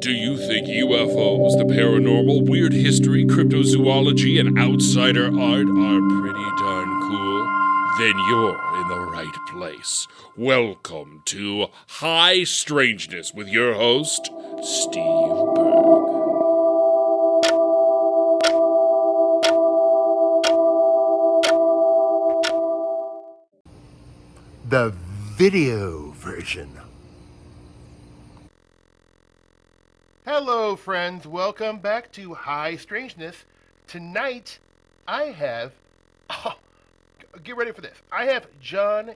Do you think UFOs, the paranormal, weird history, cryptozoology, and outsider art are pretty darn cool? Then you're in the right place. Welcome to High Strangeness with your host, Steve Berg. The video version. Hello, friends. Welcome back to High Strangeness. Tonight, I have. Oh, get ready for this. I have John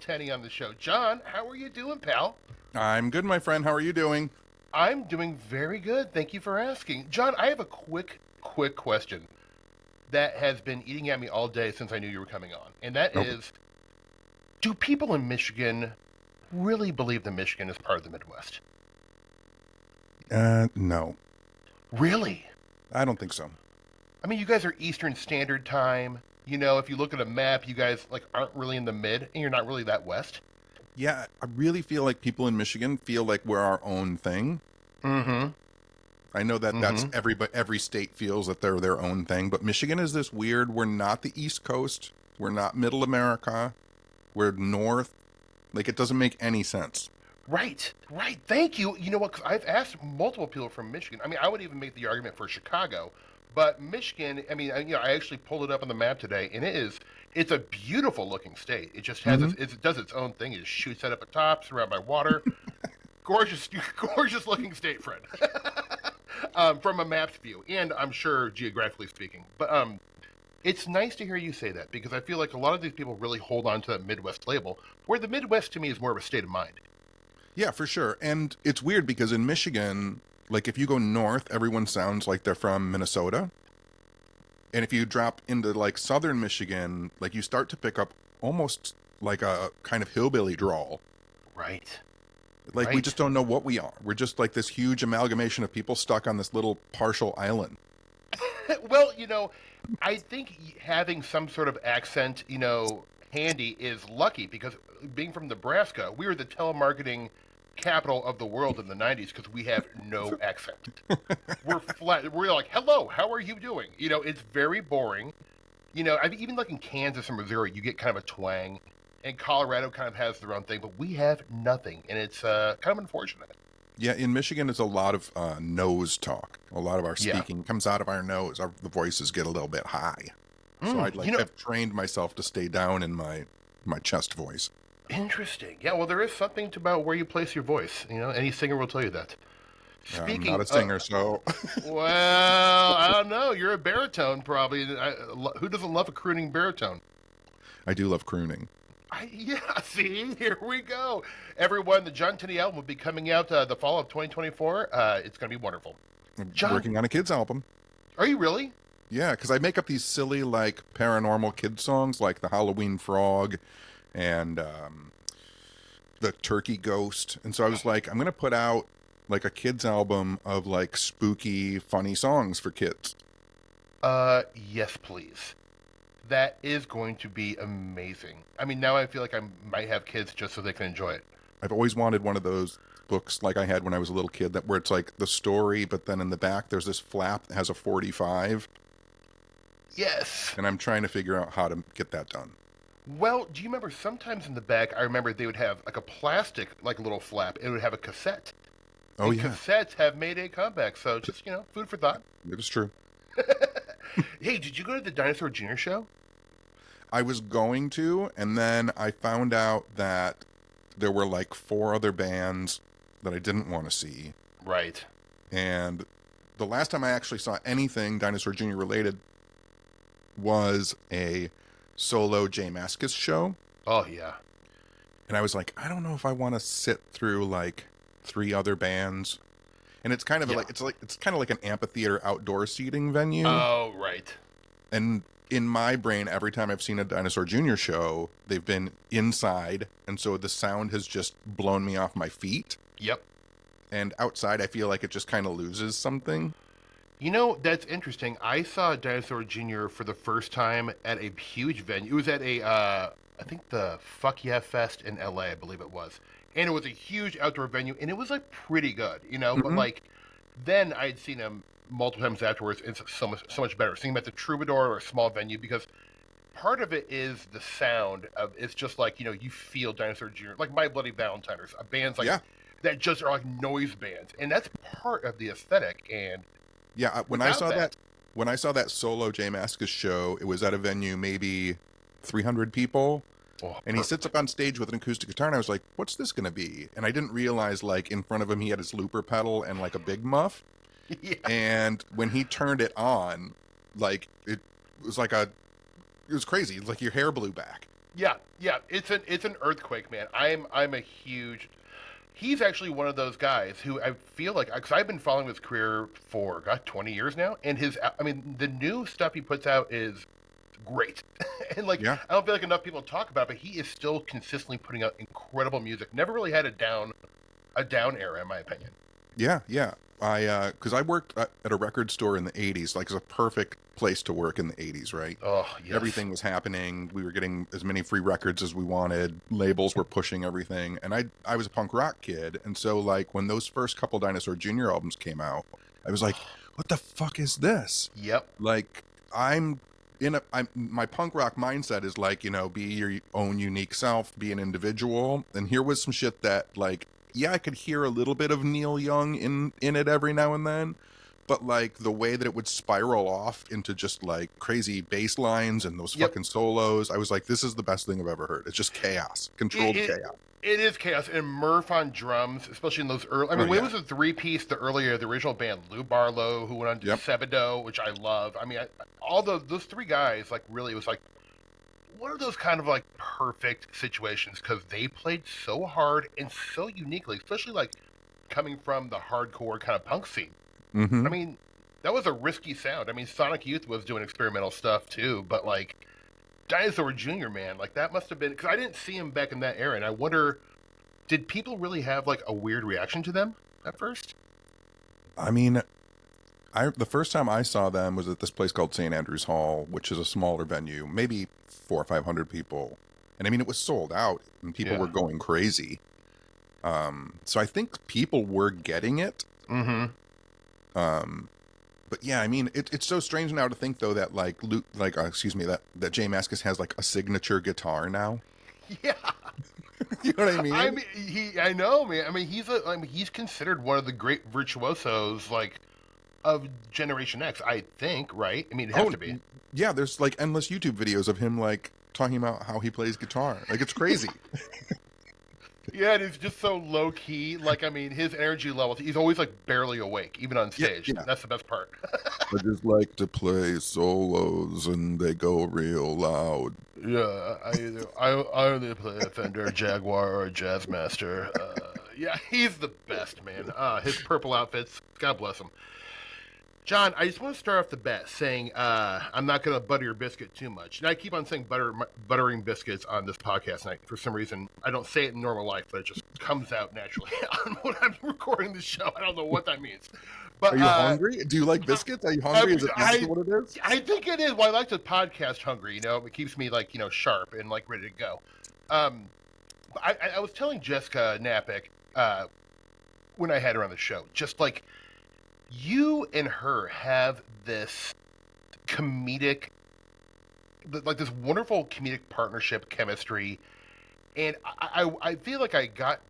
Tenney on the show. John, how are you doing, pal? I'm good, my friend. How are you doing? I'm doing very good. Thank you for asking. John, I have a quick question that has been eating at me all day since I knew you were coming on. And that Nope. is, do people in Michigan really believe that Michigan is part of the Midwest? No. Really? I don't think so. I mean, you guys are Eastern Standard Time. You know, if you look at a map, you guys aren't really in the mid, and you're not really that west. Yeah, I really feel like people in Michigan feel like we're our own thing. Mm-hmm. I know that that's every state feels that they're their own thing, but Michigan is this weird, we're not the East Coast, we're not Middle America, we're North. Like, it doesn't make any sense. Right. Thank you. You know what? 'Cause I've asked multiple people from Michigan. I mean, I would even make the argument for Chicago, but Michigan. I mean, I actually pulled it up on the map today, and it's a beautiful looking state. It just has Mhm. it does its own thing. It just shoots out up at top, surrounded by water. Gorgeous, gorgeous looking state, friend. From a map's view, and I'm sure geographically speaking. But it's nice to hear you say that because I feel like a lot of these people really hold on to that Midwest label, where the Midwest to me is more of a state of mind. Yeah, for sure. And it's weird because in Michigan, like if you go north, everyone sounds like they're from Minnesota. And if you drop into like southern Michigan, like you start to pick up almost like a kind of hillbilly drawl. Right. Like we just don't know what we are. We're just like this huge amalgamation of people stuck on this little partial island. Well, I think having some sort of accent, handy is lucky because being from Nebraska, we were the telemarketing capital of the world in the 90s because we have no accent. We're flat. We're like, hello, how are you doing? It's very boring. I mean, even like in Kansas and Missouri, you get kind of a twang. And Colorado kind of has their own thing, but we have nothing. And it's kind of unfortunate. Yeah, in Michigan, it's a lot of nose talk. A lot of our Yeah. speaking comes out of our nose. The voices get a little bit high. So I'd have trained myself to stay down in my chest voice. Interesting. Yeah, well, there is something about where you place your voice. Any singer will tell you that. I'm not a singer, so... Well, I don't know. You're a baritone, probably. Who doesn't love a crooning baritone? I do love crooning. Yeah, see? Here we go. Everyone, the John Tenney album will be coming out the fall of 2024. It's going to be wonderful. I'm John, working on a kids album. Are you really? Yeah, because I make up these silly, like, paranormal kid songs, like the Halloween Frog and the Turkey Ghost. And so I was like, I'm going to put out, like, a kids album of, like, spooky, funny songs for kids. Yes, please. That is going to be amazing. I mean, now I feel like I might have kids just so they can enjoy it. I've always wanted one of those books like I had when I was a little kid, that where it's like the story, but then in the back there's this flap that has a 45. Yes. And I'm trying to figure out how to get that done. Well, do you remember sometimes in the back, I remember they would have like a plastic, like little flap. It would have a cassette. Oh, and yeah. Cassettes have made a comeback. So just, food for thought. It is true. Hey, did you go to the Dinosaur Jr. show? I was going to, and then I found out that there were like 4 other bands that I didn't want to see. Right. And the last time I actually saw anything Dinosaur Jr. related was a solo Jay Mascis show. Oh, yeah. And I was like, I don't know if I want to sit through like 3 other bands. And it's kind of it's kind of like an amphitheater outdoor seating venue. Oh, right. And in my brain, every time I've seen a Dinosaur Jr. show, they've been inside, and so the sound has just blown me off my feet. Yep. And outside, I feel like it just kind of loses something. That's interesting. I saw Dinosaur Jr. for the first time at a huge venue. It was at I think the Fuck Yeah Fest in LA, I believe it was. and it was a huge outdoor venue, and it was like pretty good, you know. But Hmm. like then I had seen him multiple times afterwards. It's so much better seeing him at the Troubadour or a small venue because part of it is the sound of it's just like you feel Dinosaur Jr. like My Bloody Valentine or bands like Yeah. that just are like noise bands, and that's part of the aesthetic. And Yeah. When I without saw that, when I saw that solo Jay Mascis show, it was at a venue maybe 300 people. oh, And he sits up on stage with an acoustic guitar, and I was like, what's this going to be? And I didn't realize, like, in front of him, he had his looper pedal and, like, a big muff. yeah, And when he turned it on, like, it was like it was crazy. Like, your hair blew back. yeah, it's an earthquake, man. I'm a huge. He's actually one of those guys who I feel like, because I've been following his career for 20 years now, and the new stuff he puts out is great. And like Yeah. I don't feel like enough people talk about it, but he is still consistently putting out incredible music. Never really had a down era, in my opinion. Yeah. Yeah. Because I worked at a record store in the 80s. Like, it's a perfect place to work in the 80s, right? Oh yes. Everything was happening. We were getting as many free records as we wanted. Labels were pushing everything. And I was a punk rock kid. And so, like, when those first couple Dinosaur Jr. albums came out, I was like, what the fuck is this? Yep. Like, my punk rock mindset is like, be your own unique self, be an individual. And here was some shit that, like, yeah, I could hear a little bit of Neil Young in it every now and then, but like the way that it would spiral off into just like crazy bass lines and those Yep. fucking solos, I was like, this is the best thing I've ever heard. It's just chaos, controlled chaos. It is chaos, and Murph on drums, especially in those early. I mean, Oh, when yeah. it was a three-piece, the original band, Lou Barlow, who went on to Yep. Sebadoh, which I love. I mean, all those three guys, like, really, it was like one of those kind of like perfect situations because they played so hard and so uniquely, especially like coming from the hardcore kind of punk scene. Mm-hmm. I mean, that was a risky sound. I mean, Sonic Youth was doing experimental stuff too, but like Dinosaur Jr., man, like that must have been because I didn't see him back in that era, and I wonder, did people really have like a weird reaction to them at first? I mean, the first time I saw them was at this place called St. Andrews Hall, which is a smaller venue, maybe 400 or 500 people. And I mean, it was sold out and people Yeah. were going crazy. So I think people were getting it. Mm-hmm. But yeah, I mean, it's so strange now to think though that like that Jay Mascis has like a signature guitar now. Yeah. You know what I mean? I mean, I know, man. I mean, he's considered one of the great virtuosos, like, of Generation X. I think, right? I mean, it has to be. Yeah, there's like endless YouTube videos of him like talking about how he plays guitar. Like, it's crazy. Yeah, and he's just so low key. Like, I mean, his energy levels. He's always like barely awake, even on stage. yeah. That's the best part. I just like to play solos and they go real loud. Yeah, I only play a Fender Jaguar or a Jazzmaster. Yeah, he's the best, man. His purple outfits, God bless him. John, I just want to start off the bat saying I'm not going to butter your biscuit too much. And I keep on saying buttering biscuits on this podcast, and for some reason, I don't say it in normal life, but it just comes out naturally on when I'm recording the show. I don't know what that means. But, Are you hungry? Do you like biscuits? Are you hungry? Is it what it is? I think it is. Well, I like to podcast hungry. It keeps me like sharp and like ready to go. But I was telling Jessica Napick when I had her on the show, just like you and her have this comedic, like this wonderful comedic partnership chemistry, and I feel like I got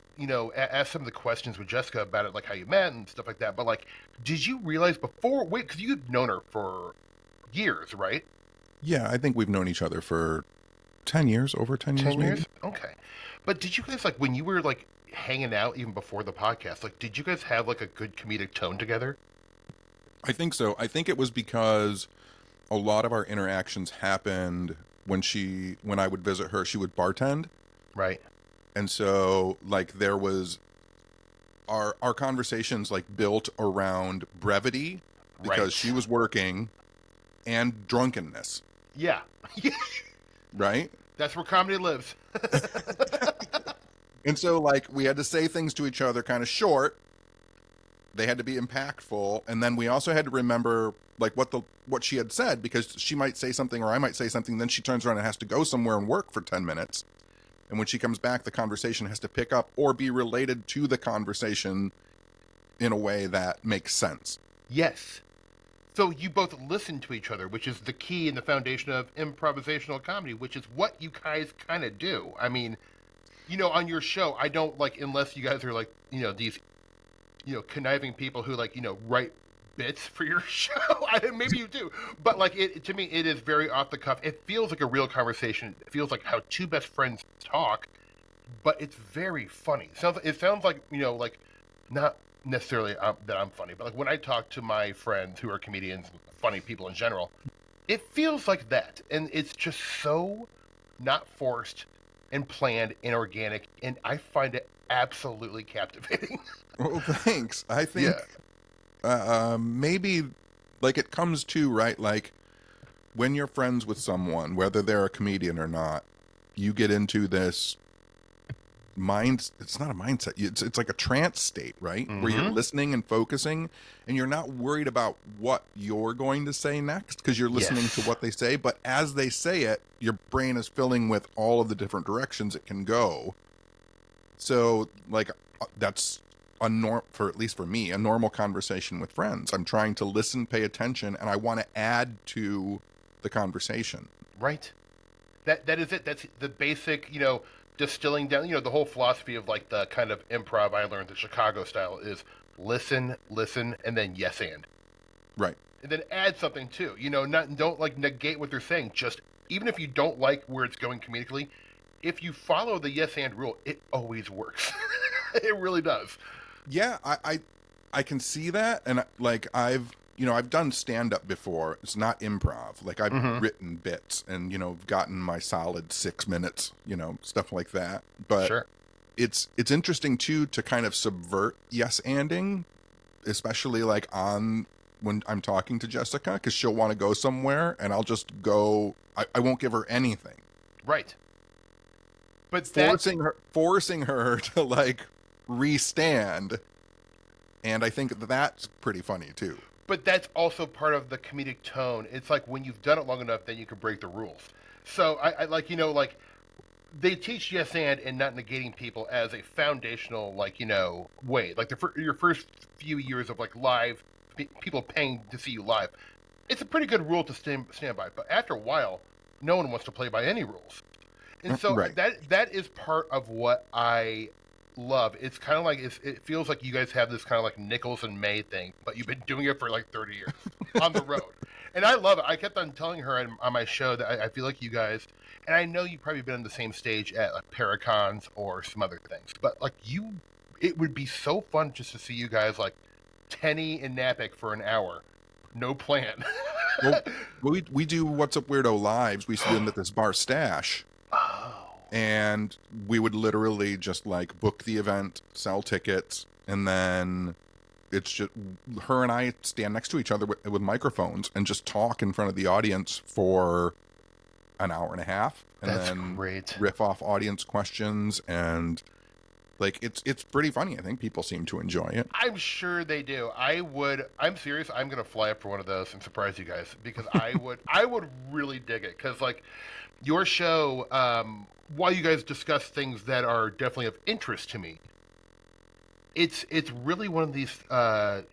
asked some of the questions with Jessica about it, like how you met and stuff like that. But like, did you realize because you've known her for years, right? Yeah, I think we've known each other for 10 years, over 10 years. 10 years? Maybe? Okay. But did you guys, like, when you were, like, hanging out even before the podcast, like, did you guys have, like, a good comedic tone together? I think so. I think it was because a lot of our interactions happened when I would visit her, she would bartend. Right. And so, like, there was our conversations, like, built around brevity because Right. she was working and drunkenness, Yeah. right? That's where comedy lives. And so, like, we had to say things to each other kind of short. They had to be impactful. And then we also had to remember, like, what she had said, because she might say something or I might say something. Then she turns around and has to go somewhere and work for 10 minutes. And when she comes back, the conversation has to pick up or be related to the conversation in a way that makes sense. Yes. So you both listen to each other, which is the key and the foundation of improvisational comedy, which is what you guys kind of do. I mean, on your show, I don't like, unless you guys are like, these, conniving people who like, write bits for your show. Maybe you do, but like to me, it is very off the cuff. It feels like a real conversation. It feels like how two best friends talk, but it's very funny. It sounds like, like not necessarily that I'm funny, but like when I talk to my friends who are comedians, funny people in general, it feels like that, and it's just so not forced and planned and organic, and I find it absolutely captivating. Well, thanks. I think Yeah. maybe like it comes to, right, like when you're friends with someone, whether they're a comedian or not, you get into this it's not a mindset, it's like a trance state, right, where you're Mm-hmm. listening and focusing, and you're not worried about what you're going to say next because you're listening to Yes. what they say, but as they say it, your brain is filling with all of the different directions it can go. So like that's for at least for me, a normal conversation with friends. I'm trying to listen, pay attention, and I want to add to the conversation. Right. That is it. That's the basic, distilling down, the whole philosophy of like the kind of improv I learned, the Chicago style, is listen, and then yes Right. and then add something too. Not don't like negate what they're saying. Just even if you don't like where it's going comedically, if you follow the yes and rule, it always works. It really does. Yeah, I can see that, and like I've done stand up before. It's not improv. Like I've Mm-hmm. written bits and gotten my solid 6 minutes, stuff like that. But Sure. it's interesting too to kind of subvert yes anding, especially like on when I'm talking to Jessica, because she'll want to go somewhere and I'll just go. I won't give her anything, Right. But that forcing her to like restand. And I think that's pretty funny too. But that's also part of the comedic tone. It's like when you've done it long enough, then you can break the rules. So I like, like they teach yes and not negating people as a foundational, like, way. Like your first few years of like live, people paying to see you live. It's a pretty good rule to stand by. But after a while, no one wants to play by any rules. And so Right. that is part of what I love. It's kind of like it feels like you guys have this kind of like Nichols and May thing, but you've been doing it for like 30 years on the road. And I love it. I kept on telling her on my show that I feel like you guys, and I know you've probably been on the same stage at like Paracons or some other things, but like it would be so fun just to see you guys like Tenney and Napick for an hour. No plan. Well, we do What's Up Weirdo Lives. We used to do them at this bar Stash. Oh. And we would literally just like book the event, sell tickets, and then it's just her and I stand next to each other with microphones and just talk in front of the audience for an hour and a half, and That's then great. riff off audience questions, and like it's pretty funny. I think people seem to enjoy it. I'm sure they do. I'm serious. I'm gonna fly up for one of those and surprise you guys because I would really dig it because like your show, while you guys discuss things that are definitely of interest to me, it's really one of these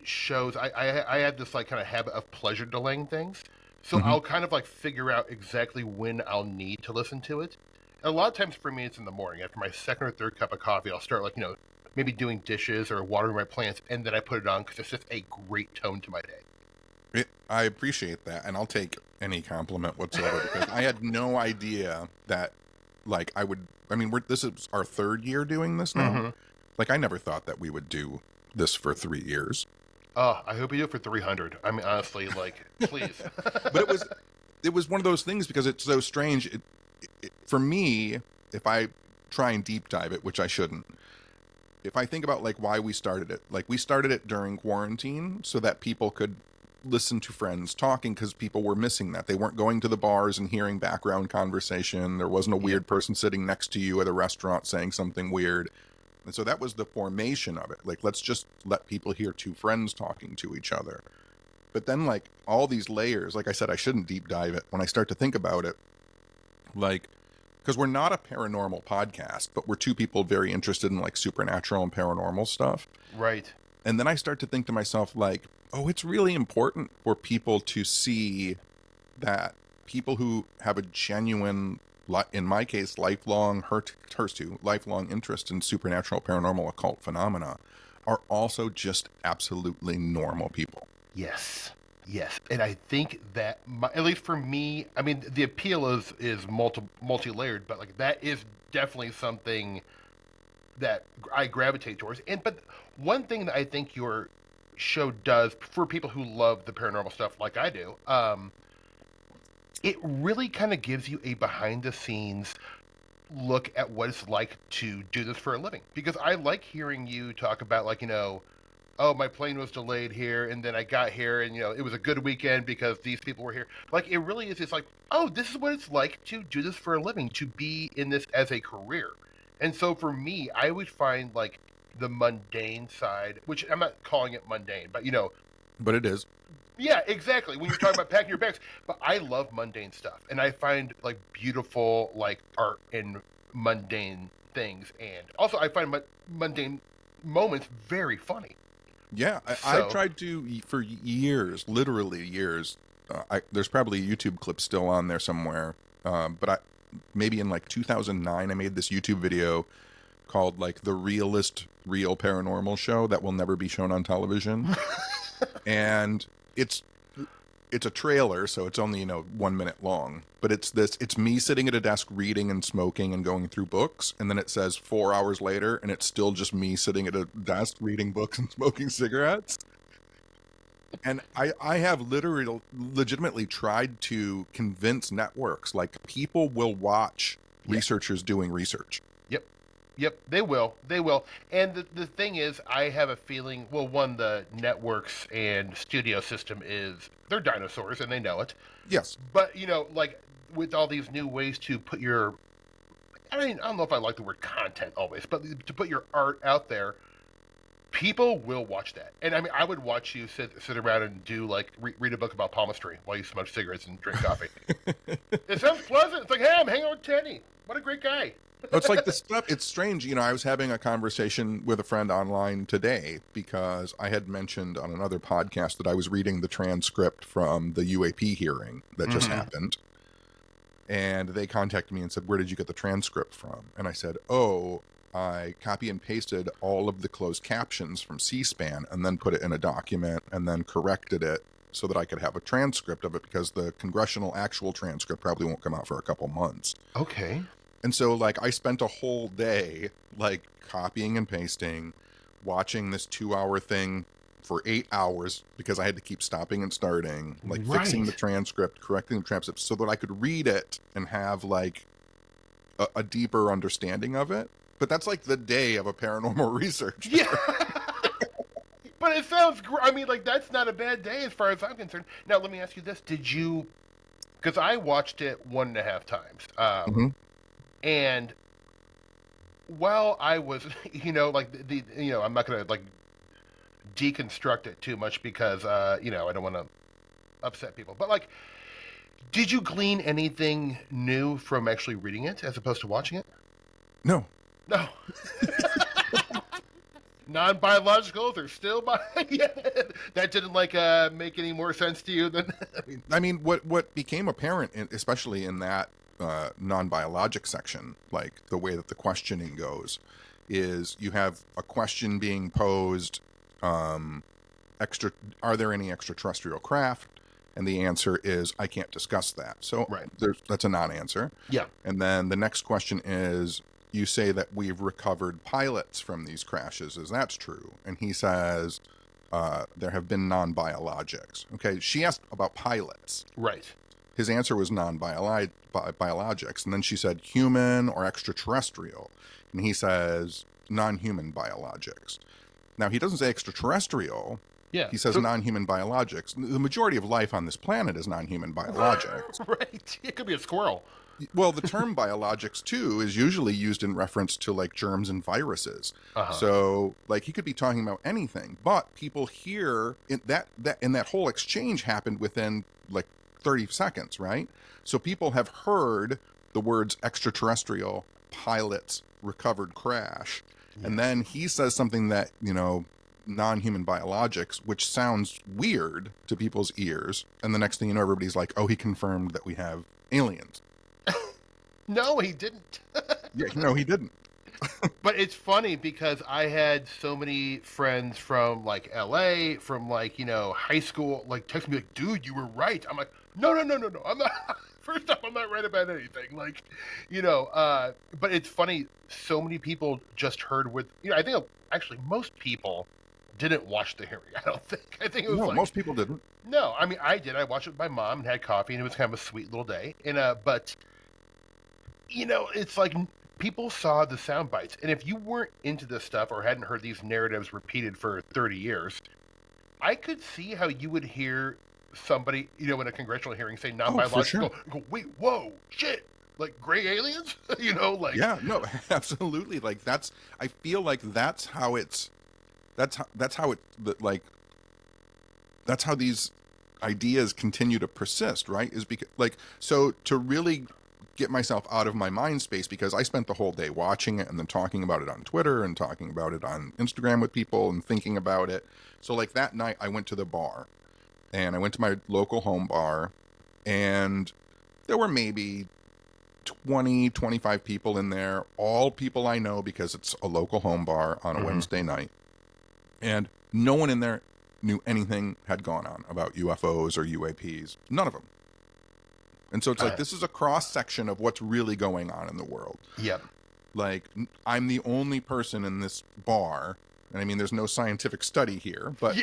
shows. I had this like kind of habit of pleasure delaying things, so Mhm. I'll kind of like figure out exactly when I'll need to listen to it. And a lot of times for me, it's in the morning after my second or third cup of coffee. I'll start like maybe doing dishes or watering my plants, and then I put it on because it's just a great tone to my day. I appreciate that, and I'll take any compliment whatsoever because I had no idea that like I would. I mean, this is our third year doing this now. Mm-hmm. Like I never thought that we would do this for 3 years. Oh, I hope you do it for 300. I mean, honestly, like, please. But it was one of those things because it's so strange. For me, if I try and deep dive it, which I shouldn't, if I think about like why we started it, like we started it during quarantine so that people could listen to friends talking because people were missing that. They weren't going to the bars and hearing background conversation. There wasn't a weird person sitting next to you at a restaurant saying something weird. And so that was the formation of it. Like, let's just let people hear two friends talking to each other. But then, like, all these layers, like I said, I shouldn't deep dive it. When I start to think about it, like, because we're not a paranormal podcast, but we're two people very interested in like supernatural and paranormal stuff. Right. And then I start to think to myself, like, oh, it's really important for people to see that people who have a genuine, in my case, lifelong, hers too, lifelong interest in supernatural, paranormal, occult phenomena are also just absolutely normal people. Yes. Yes. And I think that, at least for me, I mean, the appeal is multi-layered, but like that is definitely something that I gravitate towards. But one thing that I think your show does for people who love the paranormal stuff like I do, it really kind of gives you a behind the scenes look at what it's like to do this for a living. Because I like hearing you talk about, like, oh, my plane was delayed here, and then I got here, and it was a good weekend because these people were here. Like, it really is. It's like, oh, this is what it's like to do this for a living, to be in this as a career. And so for me, I would find like the mundane side, which I'm not calling it mundane, but But it is. yeah, exactly. When you're talking about packing your bags, but I love mundane stuff, and I find like beautiful like art in mundane things, and also I find mundane moments very funny. Yeah, I tried to for years, literally years. There's probably a YouTube clip still on there somewhere, but maybe in like 2009, I made this YouTube video called like the realest real paranormal show that will never be shown on television, and it's a trailer, so it's only 1 minute long, but it's me sitting at a desk reading and smoking and going through books, and then it says 4 hours later and it's still just me sitting at a desk reading books and smoking cigarettes. And I have legitimately tried to convince networks, like, people will watch researchers doing research. Yep, they will. And the thing is, I have a feeling, well, one, the networks and studio system they're dinosaurs, and they know it. Yes. But, like, with all these new ways to put I don't know if I like the word content always, but to put your art out there, people will watch that. And I mean, I would watch you sit around and do, like, read a book about palmistry while you smoke cigarettes and drink coffee. It sounds pleasant. It's like, hey, I'm hanging out with Tenney. What a great guy. It's like this stuff. It's strange. I was having a conversation with a friend online today because I had mentioned on another podcast that I was reading the transcript from the UAP hearing that just happened. And they contacted me and said, where did you get the transcript from? And I said, oh, I copy and pasted all of the closed captions from C-SPAN and then put it in a document and then corrected it so that I could have a transcript of it, because the congressional actual transcript probably won't come out for a couple months. Okay. And so, like, I spent a whole day, like, copying and pasting, watching this 2-hour thing for 8 hours because I had to keep stopping and starting, like, fixing the transcript, correcting the transcript so that I could read it and have, like, a deeper understanding of it. But that's like the day of a paranormal researcher. Yeah. But it sounds great. I mean, like, that's not a bad day as far as I'm concerned. Now, let me ask you this. Because I watched it 1.5 times. And while I was, like, I'm not going to, like, deconstruct it too much because, I don't want to upset people. But, like, did you glean anything new from actually reading it as opposed to watching it? No. Non-biological, they're still that didn't, like, make any more sense to you than I mean, what became apparent, especially in that non-biologic section, like the way that the questioning goes, is you have a question being posed, are there any extraterrestrial craft? And the answer is, I can't discuss that. So that's a non-answer. Yeah. And then the next question is, you say that we've recovered pilots from these crashes. Is that true? And he says, there have been non-biologics. Okay, she asked about pilots. Right. His answer was non-biologics. And then she said, human or extraterrestrial. And he says, non-human biologics. Now, he doesn't say extraterrestrial. Yeah. He says non-human biologics. The majority of life on this planet is non-human biologics. Right. It could be a squirrel. Well, the term biologics, too, is usually used in reference to, like, germs and viruses. So, like, he could be talking about anything. But people hear that whole exchange happened within, like, 30 seconds, right? So people have heard the words extraterrestrial pilots recovered crash. And then he says something that, non-human biologics, which sounds weird to people's ears. And the next thing you know, everybody's like, oh, he confirmed that we have aliens. No, he didn't. Yeah, no, he didn't. But it's funny because I had so many friends from like LA, from like, high school, like text me like, dude, you were right. I'm like, no. I'm not. First off, I'm not right about anything. Like, but it's funny. So many people just heard with, I think actually most people didn't watch the hearing. I don't think. I think it was No, like, most people didn't. no, I mean, I did. I watched it with my mom and had coffee, and it was kind of a sweet little day. And, but, it's like people saw the sound bites. And if you weren't into this stuff or hadn't heard these narratives repeated for 30 years, I could see how you would hear somebody, in a congressional hearing say non-biological, go, wait, whoa, shit, like gray aliens? Like. Yeah, no, absolutely. Like I feel like that's how these ideas continue to persist, right? Is because so to really get myself out of my mind space, because I spent the whole day watching it and then talking about it on Twitter and talking about it on Instagram with people and thinking about it. So like that night I went to the bar, and I went to my local home bar, and there were maybe 20, 25 people in there, all people I know because it's a local home bar on a Wednesday night. And no one in there knew anything had gone on about UFOs or UAPs. None of them. And so it's like, this is a cross section of what's really going on in the world. Yep. Like, I'm the only person in this bar. And I mean, there's no scientific study here, but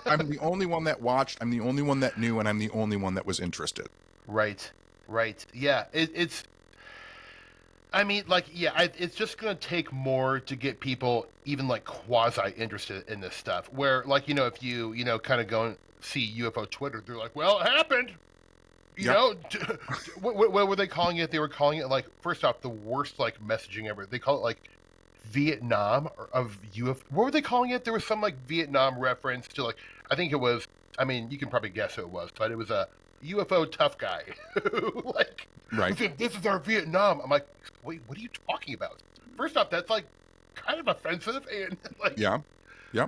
I'm the only one that watched. I'm the only one that knew, and I'm the only one that was interested. Right. Yeah. It's just going to take more to get people even like quasi interested in this stuff. Where like, if you, kind of go and see UFO Twitter, they're like, well, it happened. What were they calling it? They were calling it like, first off, the worst like messaging ever. They call it like Vietnam of UFO. What were they calling it? There was some like Vietnam reference to like, I think it was, I mean, you can probably guess who it was, but it was a UFO tough guy who like, right. Said, this is our Vietnam. I'm like, wait, what are you talking about? First off, that's like kind of offensive, and like, yeah,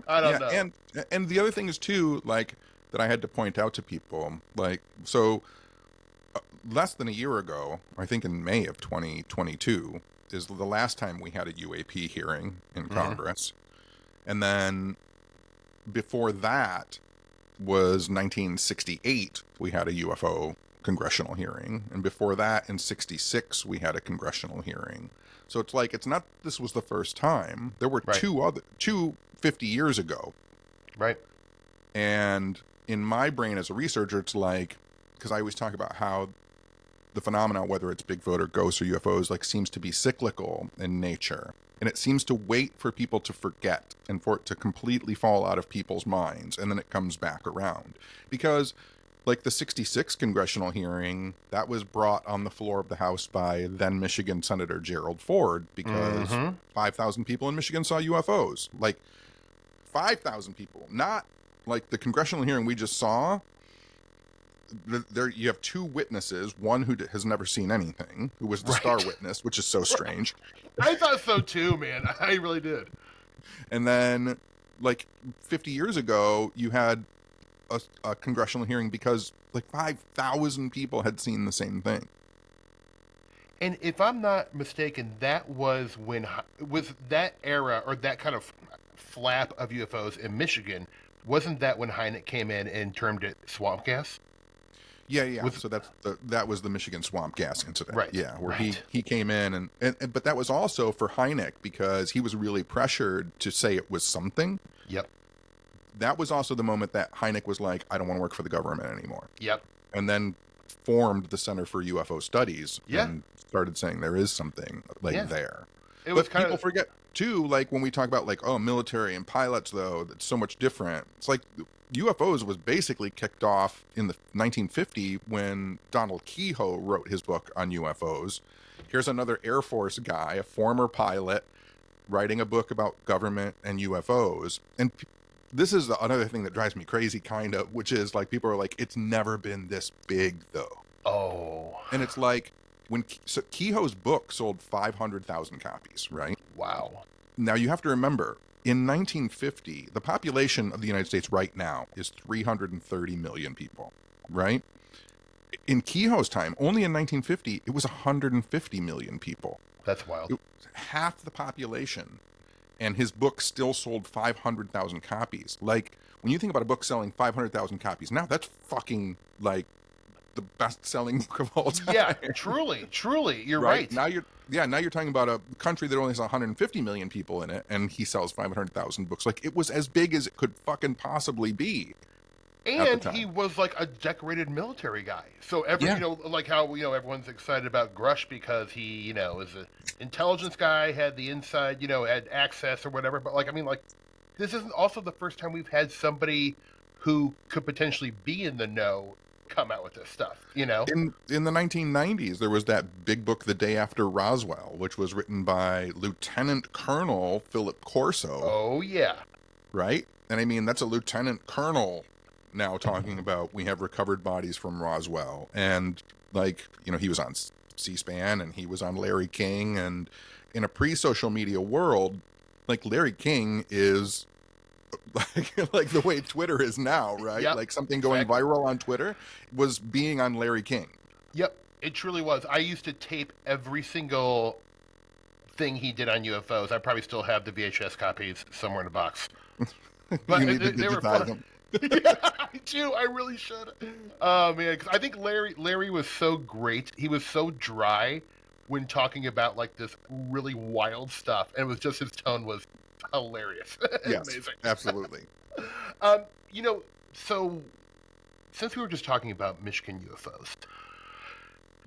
I don't know. And the other thing is too, like, that I had to point out to people, like, so less than a year ago, I think in May of 2022, is the last time we had a UAP hearing in Congress. And then before that was 1968, we had a UFO congressional hearing. And before that, in 66, we had a congressional hearing. So it's like, it's not, this was the first time. There were two 50 years ago. Right. And in my brain as a researcher, it's like, because I always talk about how the phenomena, whether it's Bigfoot or ghosts or UFOs, like seems to be cyclical in nature. And it seems to wait for people to forget and for it to completely fall out of people's minds. And then it comes back around. Because like the 66 congressional hearing, that was brought on the floor of the House by then Michigan Senator Gerald Ford, because 5,000 people in Michigan saw UFOs. Like 5,000 people, not like the congressional hearing we just saw. There you have two witnesses, one who has never seen anything, who was the star witness, which is so strange. I thought so too, man. I really did. And then like 50 years ago, you had a congressional hearing because like 5,000 people had seen the same thing. And if I'm not mistaken, that was when, was that era or that kind of flap of UFOs in Michigan, wasn't that when Hynek came in and termed it swamp gas? Yeah. So that was the Michigan swamp gas incident. Right. Yeah, where he came in and but that was also for Hynek because he was really pressured to say it was something. Yep. That was also the moment that Hynek was like, I don't want to work for the government anymore. Yep. And then formed the Center for UFO Studies and started saying there is something like there. It was people forget too, like when we talk about like, oh, military and pilots though, that's so much different. It's like UFOs was basically kicked off in the 1950 when Donald Keyhoe wrote his book on UFOs. Here's another Air Force guy, a former pilot, writing a book about government and UFOs. And this is another thing that drives me crazy, kind of, which is like people are like, it's never been this big though. Oh. And it's like, So Kehoe's book sold 500,000 copies, right? Wow. Now you have to remember, in 1950, the population of the United States right now is 330 million people, right? In Kehoe's time, only in 1950, it was 150 million people. That's wild. It was half the population, and his book still sold 500,000 copies. Like, when you think about a book selling 500,000 copies now, that's fucking like the best-selling book of all time. Yeah, truly, you're right. Now you're talking about a country that only has 150 million people in it, and he sells 500,000 books. Like, it was as big as it could fucking possibly be. And he was like a decorated military guy. So like how everyone's excited about Grush because he is an intelligence guy, had the inside, had access or whatever. But like this isn't also the first time we've had somebody who could potentially be in the know come out with this stuff. In the 1990s, there was that big book, The Day After Roswell, which was written by Lieutenant Colonel Philip Corso. Oh yeah, right. And I mean, that's a lieutenant colonel now talking about we have recovered bodies from Roswell, and like he was on C-SPAN and he was on Larry King, and in a pre-social media world, like Larry King is like the way Twitter is now, right? Yep, like something going viral on Twitter was being on Larry King. Yep, it truly was. I used to tape every single thing he did on UFOs. I probably still have the VHS copies somewhere in a box. But you need to digitize them. Yeah, I do. I really should. Oh man, because I think Larry was so great. He was so dry when talking about like this really wild stuff, and it was just his tone was hilarious. Yes, amazing. Absolutely. So since we were just talking about Michigan UFOs,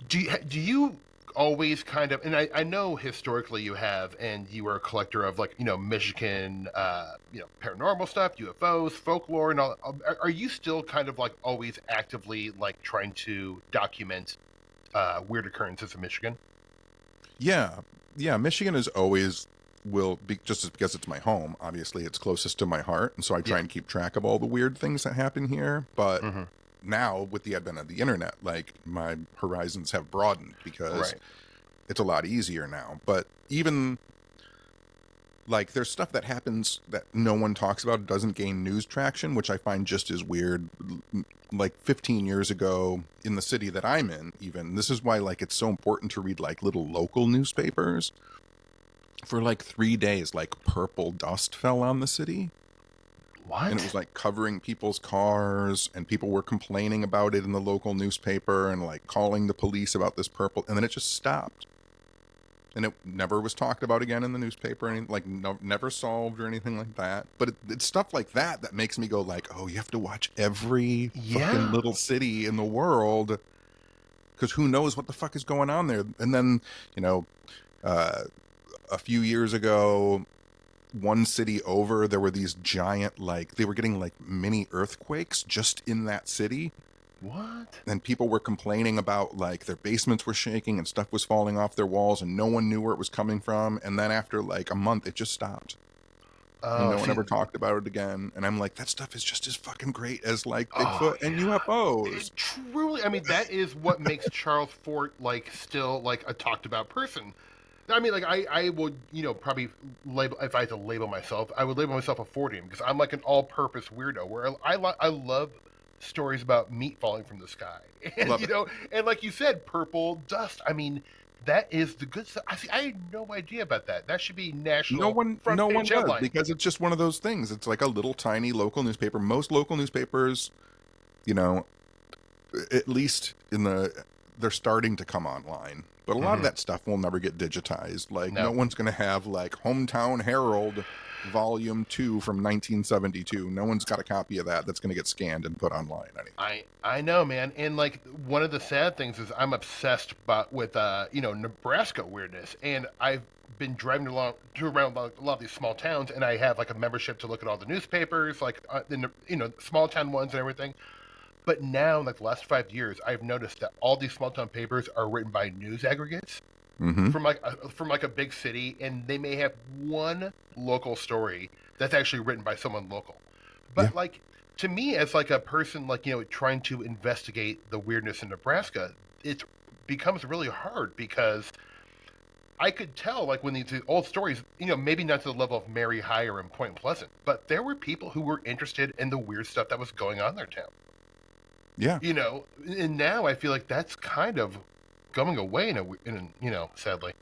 do you always kind of, and I know historically you have, and you were a collector of like Michigan paranormal stuff, UFOs, folklore, and all. Are you still kind of like always actively like trying to document weird occurrences in Michigan? Yeah, Michigan is always will be, just because it's my home. Obviously, it's closest to my heart, and so I try and keep track of all the weird things that happen here. But now, with the advent of the internet, like my horizons have broadened because it's a lot easier now. But even like there's stuff that happens that no one talks about, doesn't gain news traction, which I find just as weird. Like 15 years ago in the city that I'm in, even this is why like it's so important to read like little local newspapers. For like 3 days, like purple dust fell on the city. What? And it was like covering people's cars, and people were complaining about it in the local newspaper and like calling the police about this purple, and then it just stopped. And it never was talked about again in the newspaper, and like never solved or anything like that. But it's stuff like that that makes me go like, oh, you have to watch every fucking little city in the world, because who knows what the fuck is going on there. And then, a few years ago, one city over, there were these giant, like, they were getting like mini earthquakes just in that city. What? And people were complaining about like their basements were shaking and stuff was falling off their walls, and no one knew where it was coming from. And then after like a month, it just stopped. And no one ever talked about it again. And I'm like, that stuff is just as fucking great as like Bigfoot and UFOs. Truly, I mean, that is what makes Charles Fort like still like a talked about person. I mean, like, I would, probably label, if I had to label myself, I would label myself a Fordian, because I'm like an all-purpose weirdo, where I love stories about meat falling from the sky. And, and like you said, purple dust. I mean, that is the good stuff. I had no idea about that. That should be national front page headline. Does, because it's just one of those things. It's like a little tiny local newspaper. Most local newspapers, at least they're starting to come online. But a lot of that stuff will never get digitized. Like, no one's going to have, like, Hometown Herald Volume 2 from 1972. No one's got a copy of that that's going to get scanned and put online anymore. I know, man. And, like, one of the sad things is I'm obsessed with Nebraska weirdness. And I've been driving around a lot of these small towns, and I have, like, a membership to look at all the newspapers, like, small town ones and everything. But now, like the last 5 years, I've noticed that all these small town papers are written by news aggregates from like a big city, and they may have one local story that's actually written by someone local. But like to me, as like a person like trying to investigate the weirdness in Nebraska, it's becomes really hard because I could tell, like, when these old stories, maybe not to the level of Mary Hire and Point Pleasant, but there were people who were interested in the weird stuff that was going on in their town. Yeah. And now I feel like that's kind of going away sadly.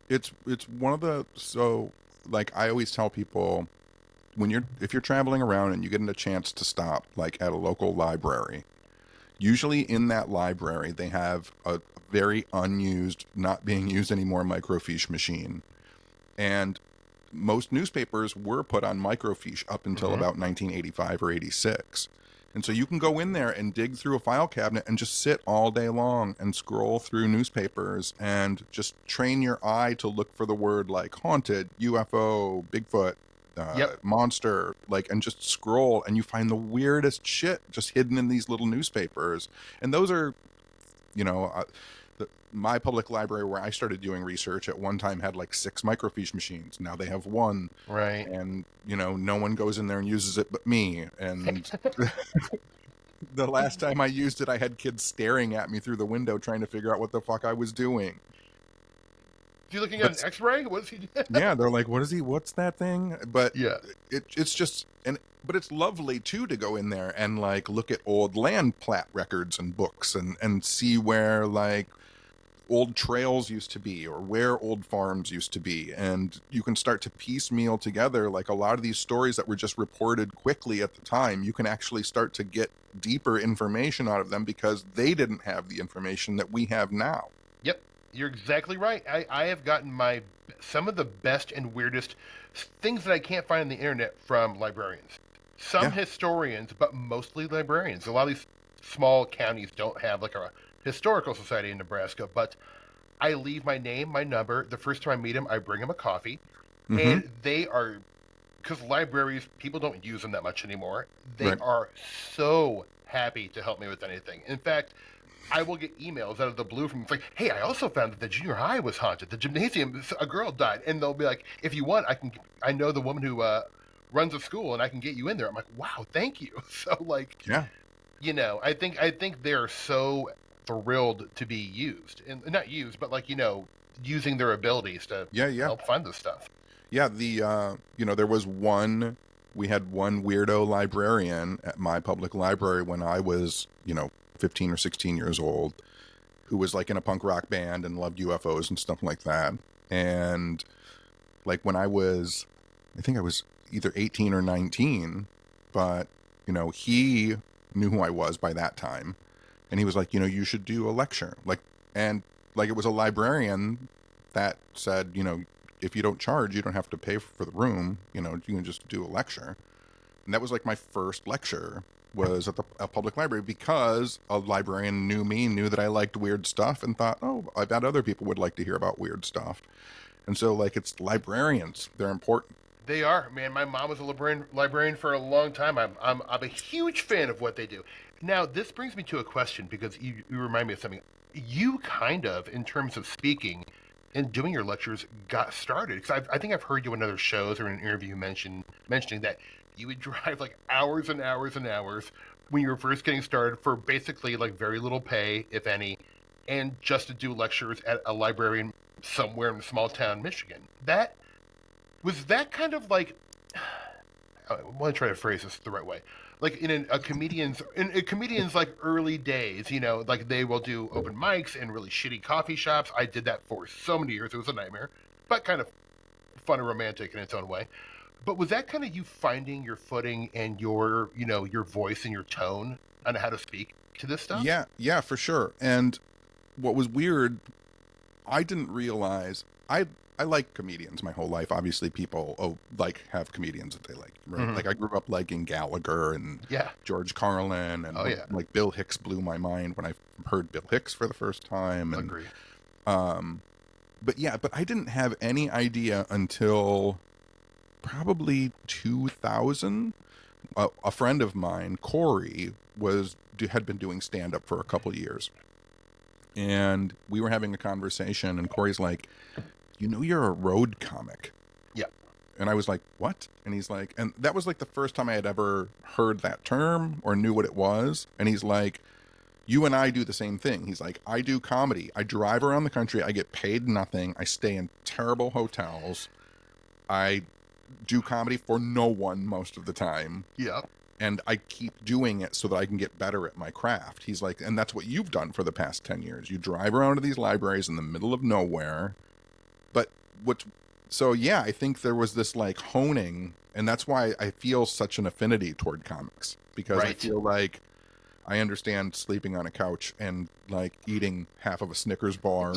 It's one of the, so like I always tell people, if you're traveling around and you get a chance to stop like at a local library, usually in that library they have a very unused, not being used anymore microfiche machine. And most newspapers were put on microfiche up until Mm-hmm. about 1985 or 86. And so you can go in there and dig through a file cabinet and just sit all day long and scroll through newspapers and just train your eye to look for the word like haunted, UFO, Bigfoot, Yep. monster, like, and just scroll, and you find the weirdest shit just hidden in these little newspapers. And those are, you know, my public library where I started doing research at one time had like 6 microfiche machines. Now they have 1. Right. And, no one goes in there and uses it but me. And the last time I used it, I had kids staring at me through the window trying to figure out what the fuck I was doing. Is he looking at an But X-ray? What's he? yeah, they're like, what's that thing? But Yeah. it's just, but it's lovely too to go in there and like look at old land plat records and books and see where like old trails used to be or where old farms used to be. And you can start to piecemeal together like a lot of these stories that were just reported quickly at the time. You can actually start to get deeper information out of them because they didn't have the information that we have now. Yep. You're exactly right. I have gotten some of the best and weirdest things that I can't find on the internet from librarians. Some Yeah. historians, but mostly librarians. A lot of these small counties don't have like a historical society in Nebraska, but I leave my name, my number. The first time I meet them, I bring them a coffee, Mm-hmm. and they are, because libraries, people don't use them that much anymore. They Right. are so happy to help me with anything. In fact, I will get emails out of the blue from, it's like, hey, I also found that the junior high was haunted. The gymnasium, a girl died, and they'll be like, if you want, I know the woman who runs a school, and I can get you in there. I'm like, wow, thank you. So like, Yeah. I think they're so thrilled to be used, and not used, but like using their abilities to Yeah. Yeah. help find this stuff. Yeah. There was we had one weirdo librarian at my public library when I was, 15 or 16 years old, who was like in a punk rock band and loved UFOs and stuff like that. And like when I think I was either 18 or 19, but, he knew who I was by that time. And he was like, you should do a lecture. And it was a librarian that said, if you don't charge, you don't have to pay for the room. You can just do a lecture. And that was like my first lecture was at a public library because a librarian knew that I liked weird stuff and thought, oh, I bet other people would like to hear about weird stuff. And so like it's librarians, they're important. They are, man. My mom was a librarian for a long time. I'm a huge fan of what they do. Now, this brings me to a question because you remind me of something. You kind of, in terms of speaking and doing your lectures, got started because I think I've heard you in other shows or in an interview mentioning that you would drive like hours and hours and hours when you were first getting started for basically like very little pay, if any, and just to do lectures at a library somewhere in a small town, Michigan. Was that kind of like, I want to try to phrase this the right way, like in a comedian's like early days, like they will do open mics in really shitty coffee shops. I did that for so many years; it was a nightmare, but kind of fun and romantic in its own way. But was that kind of you finding your footing and your voice and your tone on how to speak to this stuff? Yeah, for sure. And what was weird, I didn't realize I like comedians my whole life. Obviously people have comedians that they like, right? Hmm. Like I grew up liking Gallagher and Yeah. George Carlin and Oh yeah. like Bill Hicks blew my mind when I heard Bill Hicks for the first time. And Agree. um but I didn't have any idea until probably 2000. A friend of mine, Corey, had been doing stand up for a couple years. And we were having a conversation and Corey's like, you're a road comic. Yeah. And I was like, what? And he's like, and that was like the first time I had ever heard that term or knew what it was. And he's like, You and I do the same thing. He's like, I do comedy. I drive around the country. I get paid nothing. I stay in terrible hotels. I do comedy for no one most of the time. Yeah. And I keep doing it so that I can get better at my craft. He's like, and that's what you've done for the past 10 years. You drive around to these libraries in the middle of nowhere. But so yeah, I think there was this like honing, and that's why I feel such an affinity toward comics, because I feel like I understand sleeping on a couch and like eating half of a Snickers bar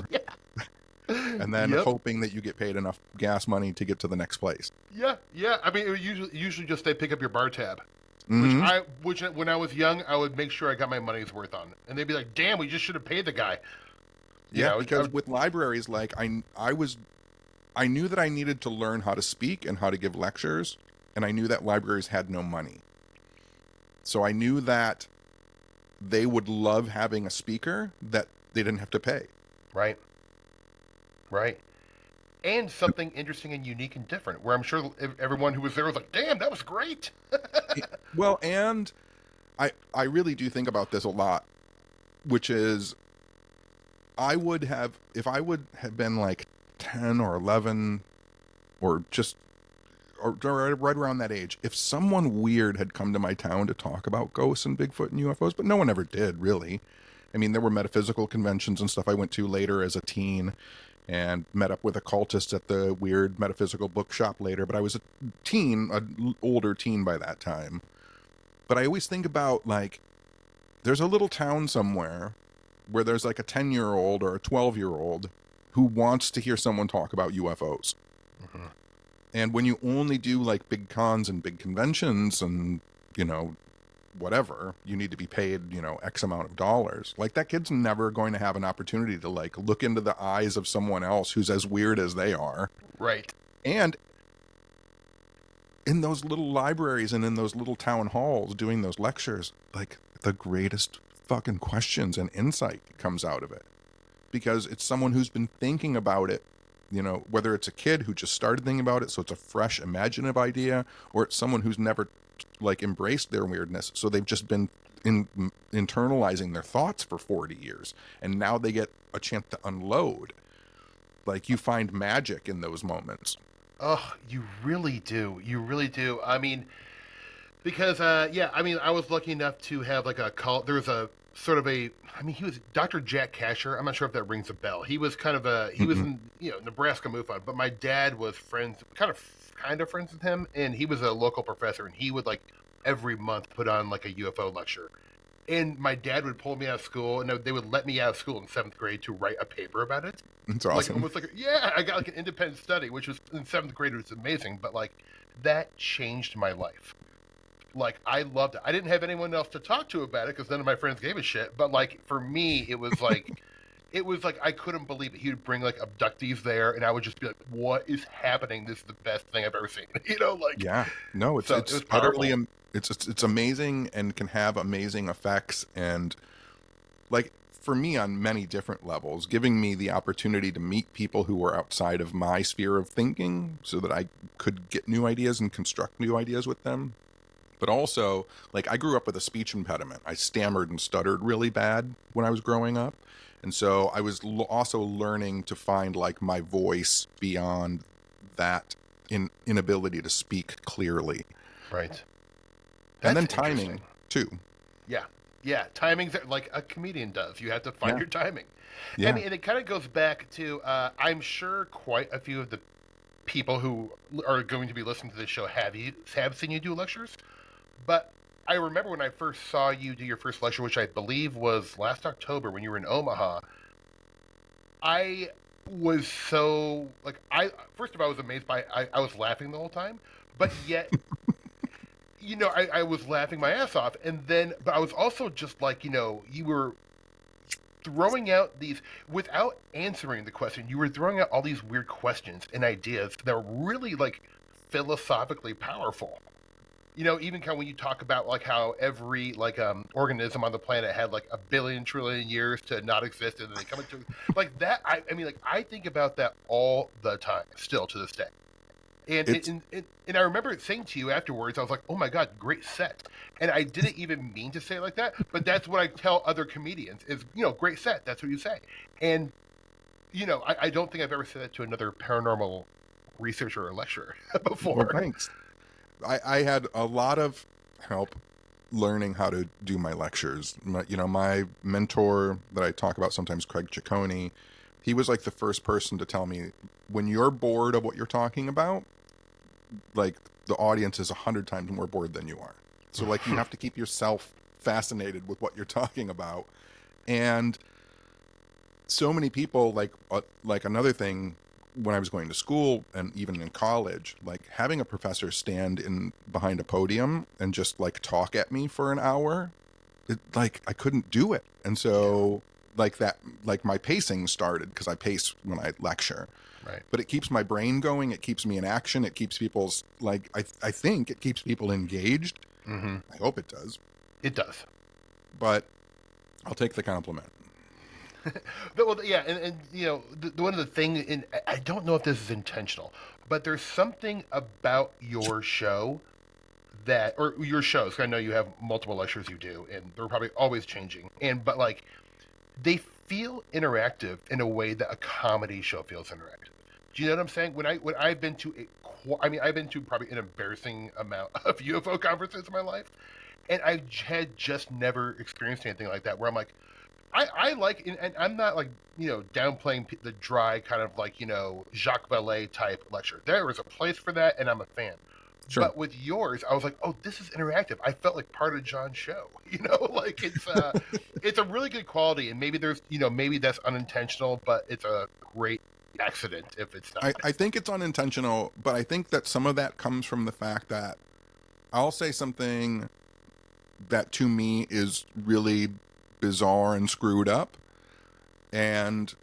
and then hoping that you get paid enough gas money to get to the next place. Yeah. I mean, it was usually just they pick up your bar tab. Mm-hmm. Which when I was young, I would make sure I got my money's worth on it, and they'd be like, "Damn, we just should have paid the guy." Because with libraries, like I knew that I needed to learn how to speak and how to give lectures, and I knew that libraries had no money, so I knew that they would love having a speaker that they didn't have to pay. Right. And something interesting and unique and different, where I'm sure everyone who was there was like, "Damn, that was great." Well, and I really do think about this a lot, which is if I would have been like 10 or 11 or right around that age, if someone weird had come to my town to talk about ghosts and Bigfoot and UFOs, but no one ever did, really. I mean, there were metaphysical conventions and stuff I went to later as a teen and met up with occultists at the weird metaphysical bookshop later, but I was a teen, an older teen by that time. But I always think about, like, there's a little town somewhere where there's like a 10-year-old or a 12-year-old who wants to hear someone talk about UFOs. Mm-hmm. And when you only do like big cons and big conventions and, whatever, you need to be paid, X amount of dollars. Like, that kid's never going to have an opportunity to like look into the eyes of someone else who's as weird as they are. Right. And in those little libraries and in those little town halls doing those lectures, like, the greatest fucking questions and insight comes out of it, because it's someone who's been thinking about it, whether it's a kid who just started thinking about it, so it's a fresh imaginative idea, or it's someone who's never like embraced their weirdness, so they've just been internalizing their thoughts for 40 years, and now they get a chance to unload. Like, you find magic in those moments. Oh, you really do. I mean, because I was lucky enough to have like there was a sort of he was Dr. Jack Casher. I'm not sure if that rings a bell. He was kind of he was in Nebraska MUFON, but my dad was kind of friends with him, and he was a local professor, and he would like every month put on like a UFO lecture. And my dad would pull me out of school, and they would let me out of school in 7th grade to write a paper about it. It's awesome. Like almost I got like an independent study, which was in 7th grade. It was amazing, but like that changed my life. Like, I loved it. I didn't have anyone else to talk to about it because none of my friends gave a shit. But like, for me, it was like I couldn't believe it. He would bring like abductees there, and I would just be like, "What is happening? This is the best thing I've ever seen." Yeah, no, it's utterly it's amazing and can have amazing effects, and like, for me, on many different levels, giving me the opportunity to meet people who were outside of my sphere of thinking, so that I could get new ideas and construct new ideas with them. But also, like, I grew up with a speech impediment. I stammered and stuttered really bad when I was growing up. And so I was also learning to find, like, my voice beyond that inability to speak clearly. Right. And then timing, too. Yeah. Timing's like a comedian does. You have to find your timing. Yeah. And it kind of goes back to, I'm sure quite a few of the people who are going to be listening to this show have seen you do lectures. But I remember when I first saw you do your first lecture, which I believe was last October when you were in Omaha. I was so first of all, I was amazed by I was laughing the whole time, but yet I was laughing my ass off, but I was also just like, you were throwing out these without answering the question. You were throwing out all these weird questions and ideas that were really like philosophically powerful. Even kind of when you talk about like how every organism on the planet had like 1 billion trillion years to not exist, and then they come into like that. I mean, like, I think about that all the time, still to this day. And, It's and I remember saying to you afterwards, I was like, "Oh my god, great set!" And I didn't even mean to say it like that, but that's what I tell other comedians: is great set. That's what you say. And I don't think I've ever said that to another paranormal researcher or lecturer well, before. thanks. I had a lot of help learning how to do my lectures. My mentor that I talk about sometimes, Craig Ciccone, he was like the first person to tell me, when you're bored of what you're talking about, like the audience is 100 times more bored than you are. So like you have to keep yourself fascinated with what you're talking about. And so many people like another thing, when I was going to school and even in college, like having a professor stand in behind a podium and just like talk at me for an hour, like I couldn't do it. And so like that, like my pacing started, because I pace when I lecture, Right. but it keeps my brain going. It keeps me in action. It keeps people's I think it keeps people engaged. Mm-hmm. I hope it does, It does. but I'll take the compliment. Well, yeah, and one of the things, and I don't know if this is intentional, but there's something about your show or your shows. 'Cause I know you have multiple lectures you do, and they're probably always changing. But like, they feel interactive in a way that a comedy show feels interactive. Do you know what I'm saying? When I've been to I've been to probably an embarrassing amount of UFO conferences in my life, and I had just never experienced anything like that. Where I'm like, I like, and I'm not like downplaying the dry kind of like Jacques Vallée type lecture. There is a place for that, and I'm a fan. Sure. But with yours, I was like, oh, this is interactive. I felt like part of John's show. Like it's a really good quality, and maybe there's maybe that's unintentional, but it's a great accident if it's not. I think it's unintentional, but I think that some of that comes from the fact that I'll say something that to me is really bizarre and screwed up, and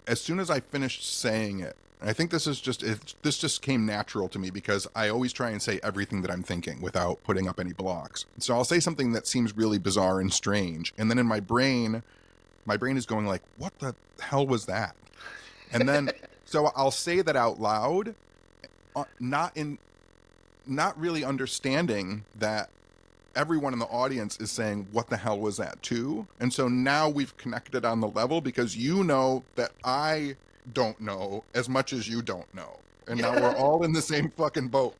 as soon as I finished saying it, and I think this just came natural to me because I always try and say everything that I'm thinking without putting up any blocks. So I'll say something that seems really bizarre and strange, and then in my brain is going like, what the hell was that? And then so I'll say that out loud, not really understanding that everyone in the audience is saying, what the hell was that too? And so now we've connected on the level, because you know that I don't know as much as you don't know. And now we're all in the same fucking boat.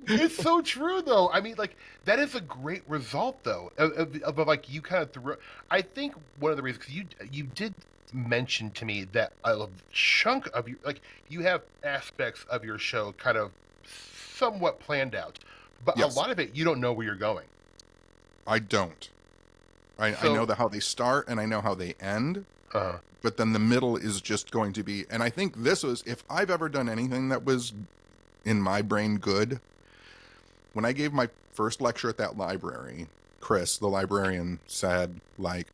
It's so true, though. I mean, like, that is a great result, though, of like you kind of threw. I think one of the reasons, 'cause you did mention to me that a chunk of you, like, you have aspects of your show kind of somewhat planned out, but a Yes, lot of it you don't know where you're going. I don't. I know So, how they start and I know how they end, uh, but then the middle is just going to be, and I think this was, if I've ever done anything that was in my brain good, when I gave my first lecture at that library, Chris, the librarian, said, like,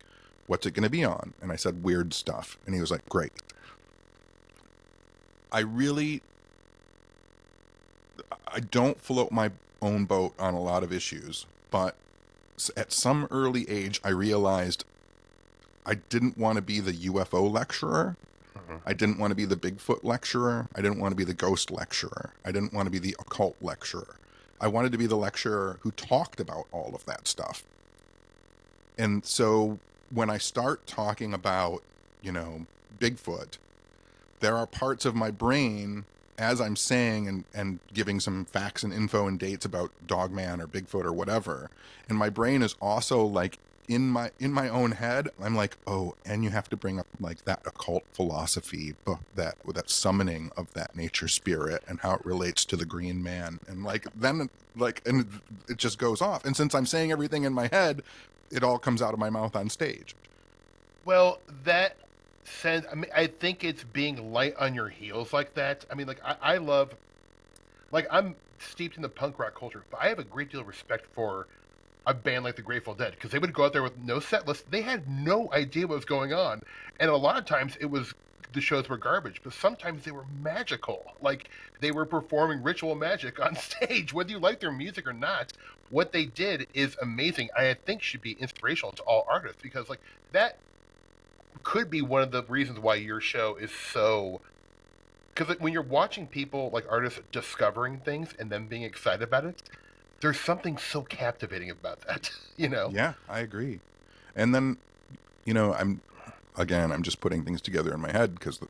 what's it going to be on? And I said, weird stuff. And he was like, great. I don't float my own boat on a lot of issues, but at some early age, I realized I didn't want to be the UFO lecturer. mhm. I didn't want to be the Bigfoot lecturer. I didn't want to be the ghost lecturer. I didn't want to be the occult lecturer. I wanted to be the lecturer who talked about all of that stuff. And so when I start talking about, Bigfoot, there are parts of my brain, as I'm saying and giving some facts and info and dates about Dogman or Bigfoot or whatever, and my brain is also like in my own head, I'm like, oh, and you have to bring up like that occult philosophy, that summoning of that nature spirit and how it relates to the green man, and like then like, and it just goes off. And since I'm saying everything in my head, it all comes out of my mouth on stage. Well, that sense. I mean, I think it's being light on your heels like that. I mean, like I love, like I'm steeped in the punk rock culture, but I have a great deal of respect for a band like the Grateful Dead, because they would go out there with no set list. They had no idea what was going on, and a lot of times the shows were garbage, but sometimes they were magical. Like they were performing ritual magic on stage, whether you like their music or not. What they did is amazing. I think should be inspirational to all artists, because like that could be one of the reasons why your show is so Because when you're watching people, like artists, discovering things and then being excited about it, there's something so captivating about that, you know? Yeah, I agree. And then, I'm just putting things together in my head because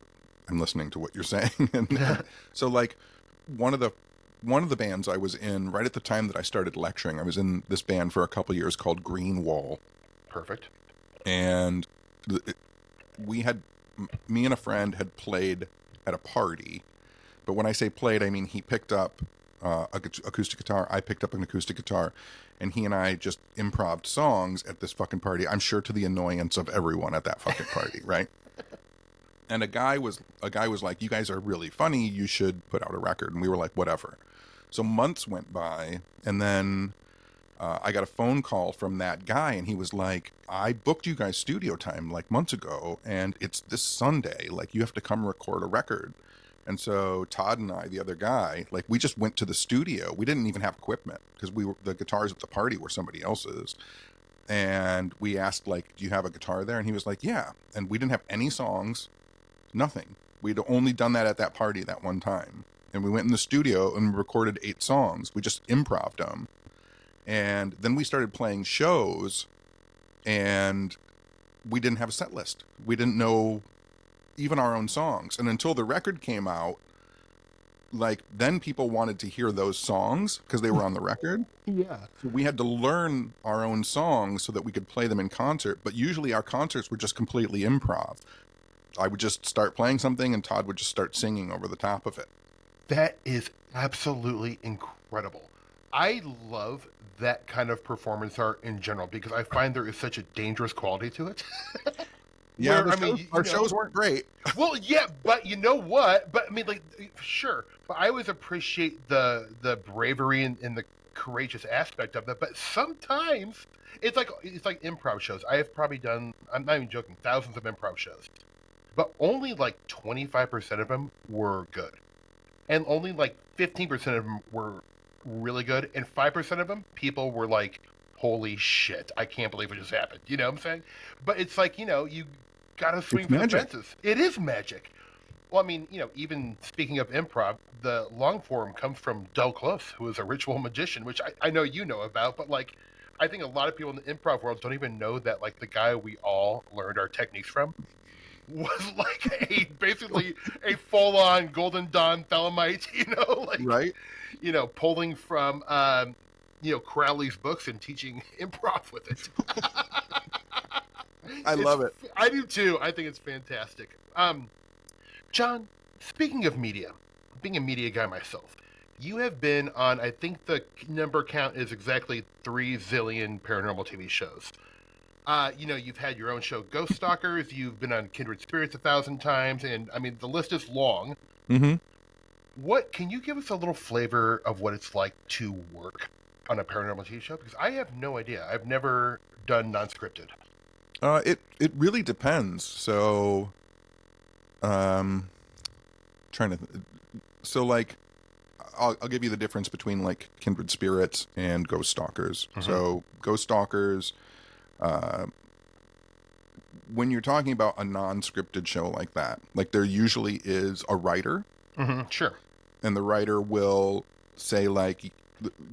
I'm listening to what you're saying. And so like one of the bands I was in right at the time that I started lecturing, I was in this band for a couple years called Green Wall. Perfect. And we had, me and a friend had played at a party. But when I say played, I mean he picked up acoustic guitar, I picked up an acoustic guitar, and he and I just improvised songs at this fucking party. I'm sure to the annoyance of everyone at that fucking party, right? And a guy was like, "You guys are really funny. You should put out a record." And we were like, "Whatever." So months went by, and then I got a phone call from that guy, and he was like, "I booked you guys studio time like months ago, and it's this Sunday. Like, you have to come record a record." And so Todd and I, the other guy, like we just went to the studio. We didn't even have equipment because the guitars at the party were somebody else's. And we asked like, "Do you have a guitar there?" And he was like, "Yeah." And we didn't have any songs, nothing. We'd only done that at that party that one time. And we went in the studio and recorded 8 songs. We just improv'd them. And then we started playing shows, and we didn't have a set list. We didn't know even our own songs. And until the record came out, like then people wanted to hear those songs because they were on the record. Yeah. So we had to learn our own songs so that we could play them in concert. But usually our concerts were just completely improv. I would just start playing something and Todd would just start singing over the top of it. That is absolutely incredible. I love that kind of performance art in general because I find there is such a dangerous quality to it. Yeah, Where, I mean, our shows weren't great. well, yeah, but you know what? But I mean, like, sure. But I always appreciate the bravery and the courageous aspect of that. But sometimes it's like improv shows. I have probably done. I'm not even joking. Thousands of improv shows, but only like 25% of them were good, and only like 15% of them were really good, and 5% of them people were like, "Holy shit! I can't believe it just happened." You know what I'm saying? But it's like you gotta swing It's for the magic. fences. It is magic. Well, I mean, even speaking of improv, the long form comes from Del Close, who is a ritual magician, which I know you know about, but like, I think a lot of people in the improv world don't even know that like the guy we all learned our techniques from was like basically a full on Golden Dawn Thelemite, like Right? pulling from Crowley's books and teaching improv with it. I love it. I do too. I think it's fantastic. John, speaking of media, being a media guy myself, you have been on, I think the number count is exactly 3 zillion paranormal TV shows. You've had your own show, Ghost Stalkers. You've been on Kindred Spirits 1,000 times, and I mean the list is long. Mm-hmm. What can you give us a little flavor of what it's like to work on a paranormal TV show? Because I have no idea. I've never done non-scripted. It really depends. So, trying to, so like, I'll give you the difference between like Kindred Spirits and Ghost Stalkers. Mhm. So Ghost Stalkers, when you're talking about a non-scripted show like that, like there usually is a writer, Sure. and the writer will say like,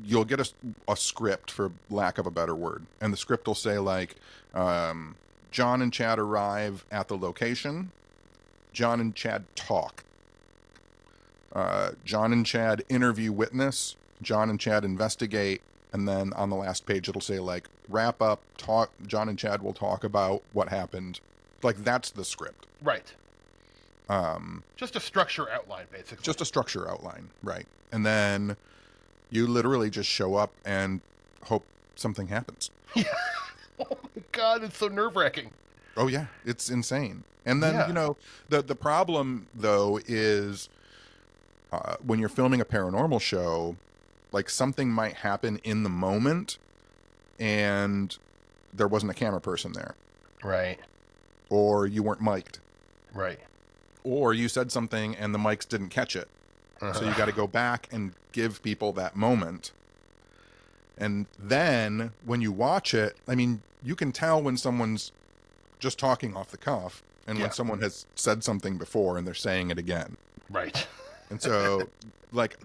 you'll get a script for lack of a better word, and the script will say like, John and Chad arrive at the location. John and Chad talk. John and Chad interview witness. John and Chad investigate. And then on the last page, it'll say like, wrap up, talk. John and Chad will talk about what happened. Like that's the script. Right. Just a structure outline, basically. Just a structure outline. Right. And then you literally just show up and hope something happens. Yeah. Oh my God, it's so nerve-wracking. Oh yeah, it's insane. And then Yeah. the problem though is when you're filming a paranormal show, like something might happen in the moment, and there wasn't a camera person there, Right. or you weren't mic'd, Right. or you said something and the mics didn't catch it. So you got to go back and give people that moment. And then when you watch it, I mean, you can tell when someone's just talking off the cuff and Yeah. when someone has said something before and they're saying it again. Right. And so, like,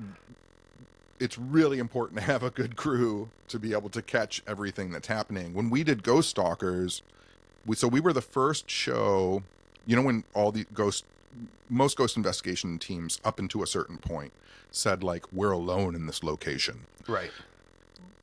it's really important to have a good crew to be able to catch everything that's happening. When we did Ghost Stalkers, we were the first show, when all the most ghost investigation teams up into a certain point said, like, we're alone in this location. Right.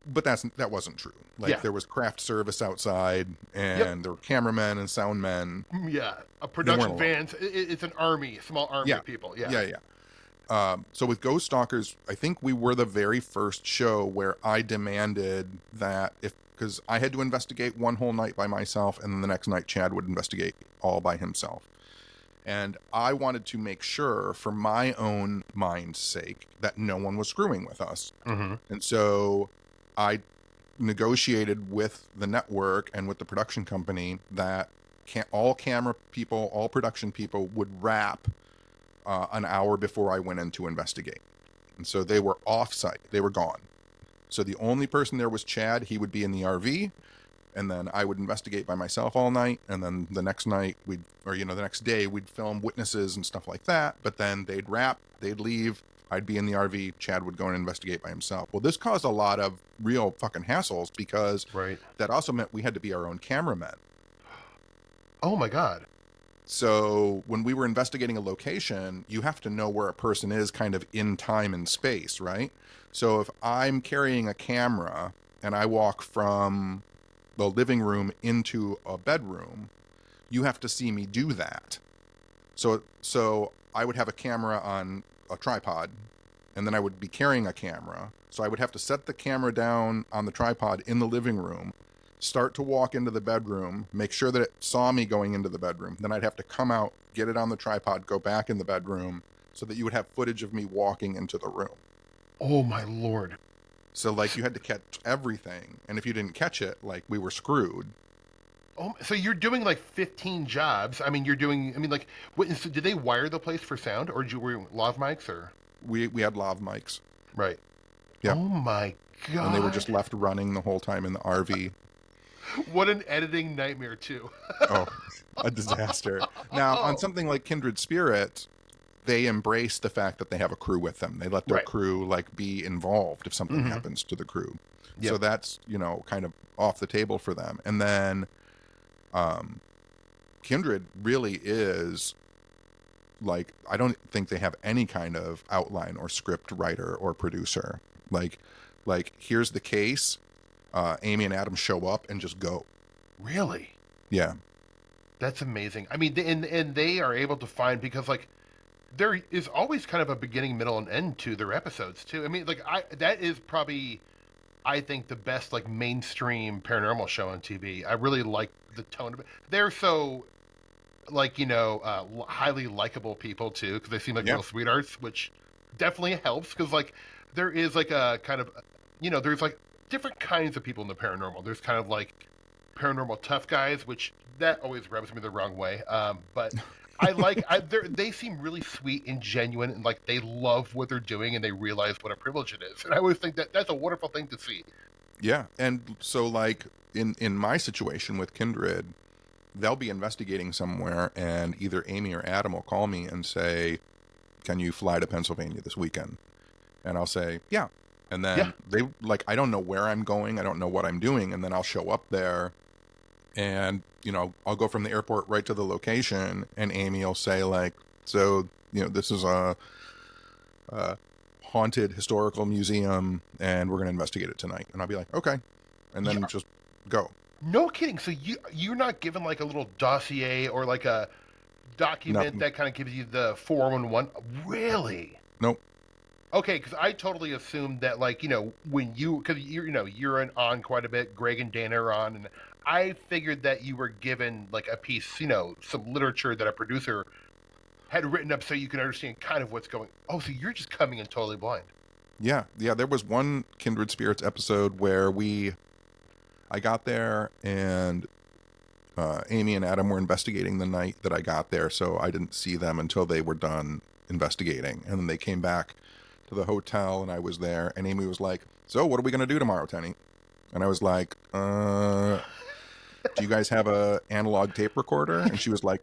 But that wasn't true. Like, Yeah. there was craft service outside, and there were cameramen and sound men. Yeah. A They weren't production alone. vans. It's an army, small army of people. Yeah. Yeah. So with Ghost Stalkers, I think we were the very first show where I demanded that because I had to investigate one whole night by myself, and then the next night Chad would investigate all by himself. And I wanted to make sure, for my own mind's sake, that no one was screwing with us. Mm-hmm. And so I negotiated with the network and with the production company that all camera people, all production people would wrap an hour before I went in to investigate. And so they were off-site. They were gone. So the only person there was Chad. He would be in the RV, and then I would investigate by myself all night. And then the next night the next day we'd film witnesses and stuff like that. But then they'd wrap, they'd leave. I'd be in the RV. Chad would go and investigate by himself. Well, this caused a lot of real fucking hassles because that also meant we had to be our own cameramen. Oh my God. So when we were investigating a location, you have to know where a person is kind of in time and space, right? So if I'm carrying a camera and I walk from the living room into a bedroom, you have to see me do that. So I would have a camera on a tripod, and then I would be carrying a camera. So I would have to set the camera down on the tripod in the living room, start to walk into the bedroom, make sure that it saw me going into the bedroom. Then I'd have to come out, get it on the tripod, go back in the bedroom so that you would have footage of me walking into the room. Oh my Lord. So, like, you had to catch everything. And if you didn't catch it, like, we were screwed. Oh, so you're doing like 15 jobs. I mean, so did they wire the place for sound, or were you lav mics, or? We had lav mics. Right. Yep. Oh my God. And they were just left running the whole time in the RV. What an editing nightmare, too. Oh, a disaster. Now, on something like Kindred Spirits, they embrace the fact that they have a crew with them. They let their crew, like, be involved if something happens to the crew. Yep. So that's, kind of off the table for them. And then Kindred really is, like, I don't think they have any kind of outline or script writer or producer. Like here's the case. Amy and Adam show up and just go. Really? Yeah. That's amazing. I mean, and they are able to find, because, like, there is always kind of a beginning, middle, and end to their episodes, too. I mean, like, that is probably, I think, the best, like, mainstream paranormal show on TV. I really like the tone of it. They're so, like, highly likable people, too, because they seem like real sweethearts, which definitely helps, because, like, there is, like, a kind of, there's, like, different kinds of people in the paranormal. There's kind of, like, paranormal tough guys, which that always rubs me the wrong way. But they seem really sweet and genuine, and, like, they love what they're doing, and they realize what a privilege it is. And I always think that that's a wonderful thing to see. Yeah. And so, like, in my situation with Kindred, they'll be investigating somewhere, and either Amy or Adam will call me and say, can you fly to Pennsylvania this weekend? And I'll say, yeah. And then they, like, I don't know where I'm going. I don't know what I'm doing. And then I'll show up there, and, I'll go from the airport right to the location, and Amy will say, like, so, this is a haunted historical museum, and we're going to investigate it tonight. And I'll be like, okay. And then just go. No kidding. So you're not given, like, a little dossier or, like, a document that kind of gives you the 411? Really? Nope. Okay, because I totally assumed that, like, when because you're on quite a bit. Greg and Dana are on, and I figured that you were given, like, a piece, some literature that a producer had written up so you can understand kind of what's going. Oh, so you're just coming in totally blind. Yeah. There was one Kindred Spirits episode where I got there, and Amy and Adam were investigating the night that I got there, so I didn't see them until they were done investigating, and then they came back to the hotel, and I was there, and Amy was like, so what are we going to do tomorrow, Tenney? And I was like, do you guys have a analog tape recorder? And she was like,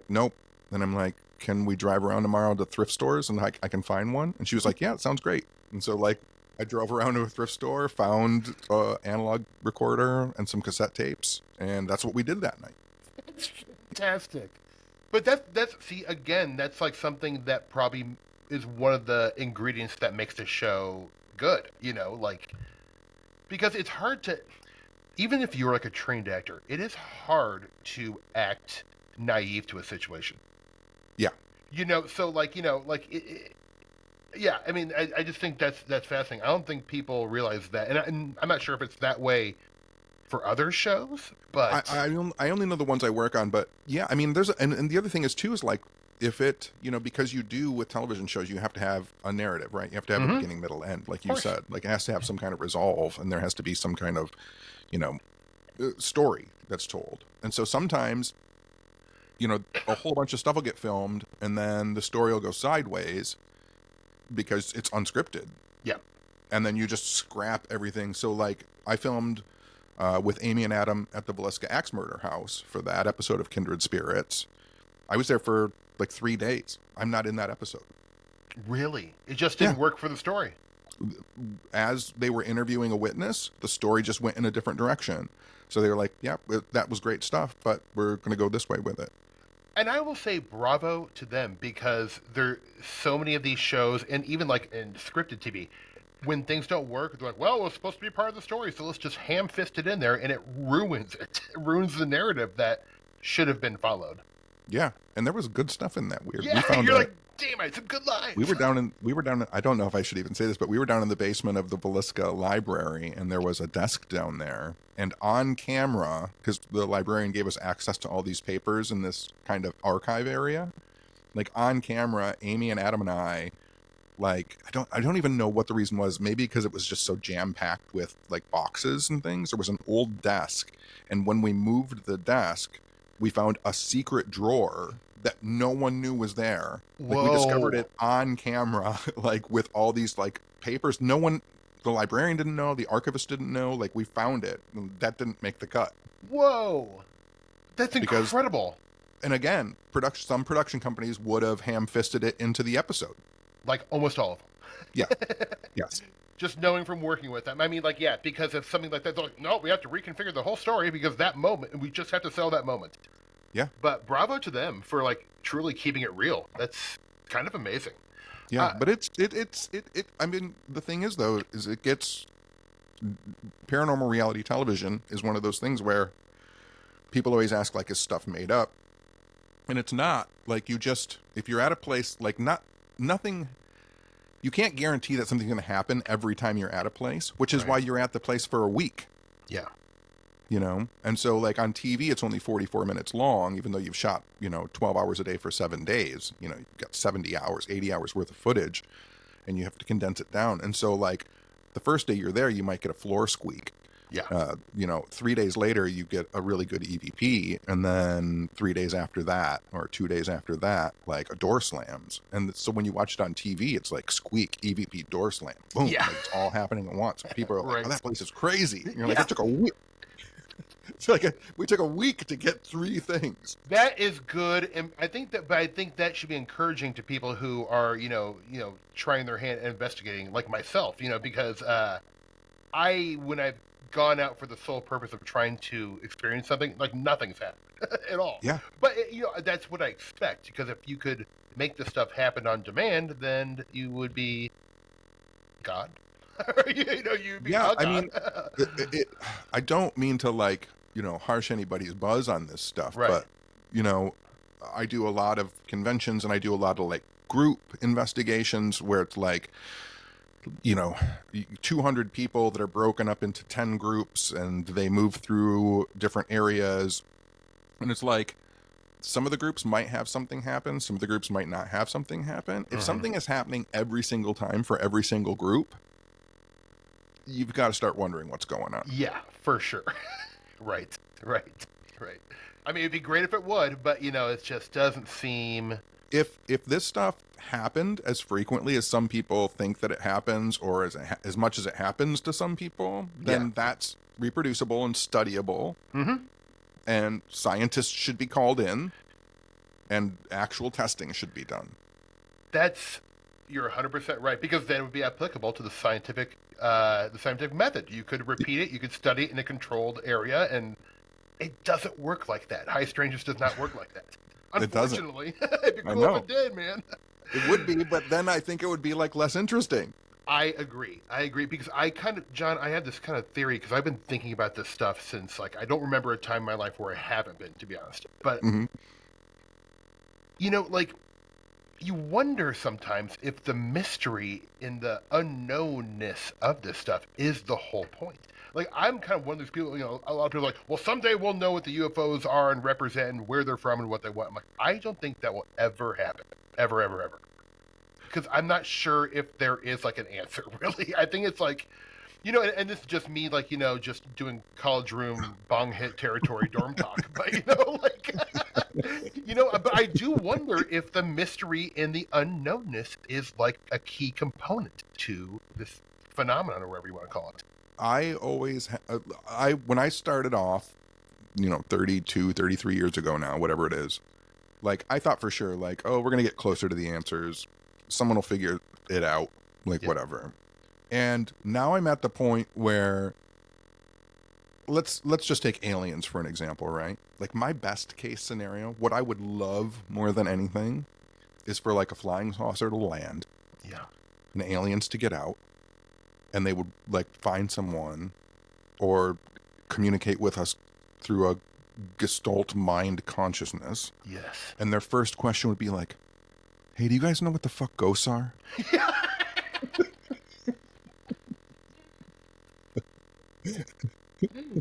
nope. And I'm like, can we drive around tomorrow to thrift stores and I can find one? And she was like, yeah, it sounds great. And so like I drove around to a thrift store, found an analog recorder and some cassette tapes, and that's what we did that night. It's fantastic. But that's see again, that's like something that probably is one of the ingredients that makes the show good, like because it's hard to even if you're like a trained actor, it is hard to act naive to a situation. Yeah. So like, yeah, I mean, I just think that's fascinating. I don't think people realize that, and I'm not sure if it's that way for other shows, but I only know the ones I work on, but yeah, I mean, and the other thing is too is like if it, because you do with television shows, you have to have a narrative, right? You have to have a beginning, middle, end, like you said. Like it has to have some kind of resolve, and there has to be some kind of, story that's told. And so sometimes, a whole bunch of stuff will get filmed, and then the story will go sideways because it's unscripted. Yeah. And then you just scrap everything. So like I filmed with Amy and Adam at the Villisca Axe Murder House for that episode of Kindred Spirits. I was there for like 3 days. I'm not in that episode. Really? It just didn't work for the story. As they were interviewing a witness, the story just went in a different direction. So they were like, yeah, that was great stuff, but we're going to go this way with it. And I will say bravo to them, because there so many of these shows, and even like in scripted TV, when things don't work, they're like, well, it was supposed to be part of the story, so let's just ham-fist it in there, and it ruins it. It ruins the narrative that should have been followed. Yeah, and there was good stuff in that. Yeah, we found you're like, damn it, some good lines. We were down in, I don't know if I should even say this, but we were down in the basement of the Villisca Library, and there was a desk down there. And on camera, because the librarian gave us access to all these papers in this kind of archive area, like on camera, Amy and Adam and I, like, I don't even know what the reason was. Maybe because it was just so jam-packed with like boxes and things. There was an old desk, and when we moved the desk, we found a secret drawer that no one knew was there. Like, we discovered it on camera, like with all these like papers. No one, the librarian didn't know, the archivist didn't know. Like, we found it. That didn't make the cut. Whoa, that's incredible. And again, some production companies would have ham-fisted it into the episode. Like almost all of them. Yeah. Yes. Just knowing from working with them. I mean, like, yeah, because if something like that, they're like, no, we have to reconfigure the whole story because that moment, we just have to sell that moment. Yeah. But bravo to them for like truly keeping it real. That's kind of amazing. Yeah, but it's I mean, the thing is though, is it gets, paranormal reality television is one of those things where people always ask, like, is stuff made up? And it's not. Like, if you're at a place, like, nothing, you can't guarantee that something's going to happen every time you're at a place, which is why you're at the place for a week. Yeah. And so like on TV, it's only 44 minutes long, even though you've shot, 12 hours a day for 7 days, you've got 70 hours, 80 hours worth of footage, and you have to condense it down. And so like the first day you're there, you might get a floor squeak. Yeah. 3 days later, you get a really good EVP. And then 3 days after that, or 2 days after that, like a door slams. And so when you watch it on TV, it's like squeak, EVP, door slam. Boom. Yeah. Like it's all happening at once. People are like, Right. oh, that place is crazy. And you're like, it took a week. It's like we took a week to get 3 things. That is good, and I think that should be encouraging to people who are, trying their hand at investigating, like myself, because when I've gone out for the sole purpose of trying to experience something, like nothing's happened at all. Yeah. But that's what I expect, because if you could make this stuff happen on demand, then you would be God. You'd be Yeah, God. I mean, I don't mean to like, harsh anybody's buzz on this stuff, Right. but, I do a lot of conventions and I do a lot of like group investigations where it's like, 200 people that are broken up into 10 groups and they move through different areas. And it's like, some of the groups might have something happen. Some of the groups might not have something happen. If something is happening every single time for every single group, you've got to start wondering what's going on. Yeah, for sure. Right. I mean, it'd be great if it would, but it just doesn't seem. If this stuff happened as frequently as some people think that it happens, or as much as it happens to some people, then that's reproducible and studyable. Mm-hmm. And scientists should be called in. and actual testing should be done. You're 100% right, because then it would be applicable to the scientific method. You could repeat it, you could study it in a controlled area, and it doesn't work like that. High strangeness does not work like that. It doesn't. Unfortunately, it'd be I cool know. if it did, man. It would be, but then I think it would be like less interesting. I agree, because John, I had this kind of theory, because I've been thinking about this stuff since, like, I don't remember a time in my life where I haven't been, to be honest. But, Hmm. like, you wonder sometimes if the mystery in the unknownness of this stuff is the whole point. Like, I'm kind of one of those people, a lot of people are like, well, someday we'll know what the UFOs are and represent and where they're from and what they want. I'm like, I don't think that will ever happen. Ever, ever, ever. Because I'm not sure if there is, like, an answer, really. I think it's like, and this is just me, like, just doing college room bong hit territory dorm talk. But, like, but I do wonder if the mystery and the unknownness is, like, a key component to this phenomenon, or whatever you want to call it. I always, when I started off, 32, 33 years ago now, whatever it is, like, I thought for sure, like, oh, we're going to get closer to the answers. Someone will figure it out, like, Yeah. whatever. And now I'm at the point where, let's just take aliens for an example, right? Like, my best case scenario, what I would love more than anything is for, like, a flying saucer to land, Yeah. and aliens to get out, and they would, like, find someone or communicate with us through a Gestalt mind consciousness. Yes. And their first question would be like, hey, do you guys know what the fuck ghosts are?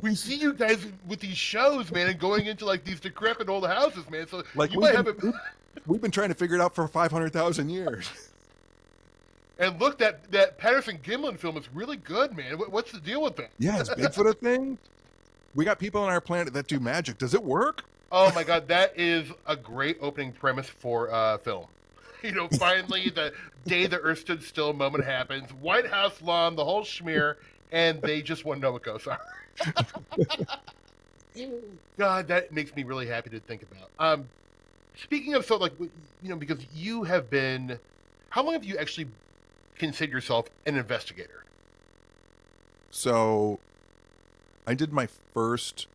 We see you guys with these shows, man, and going into, like, these decrepit old houses, man. So, Like, you might have it. we've been trying to figure it out for 500,000 years. And look, that Patterson Gimlin film is really good, man. What's the deal with that? Yeah, is Bigfoot a thing? We got people on our planet that do magic. Does it work? Oh my God, that is a great opening premise for film. Finally, the day the Earth stood still moment happens. White House lawn, the whole schmear, and they just want to know what ghosts are. God, that makes me really happy to think about. Speaking of, so, like, because you have been, how long have you actually considered yourself an investigator? So I did my first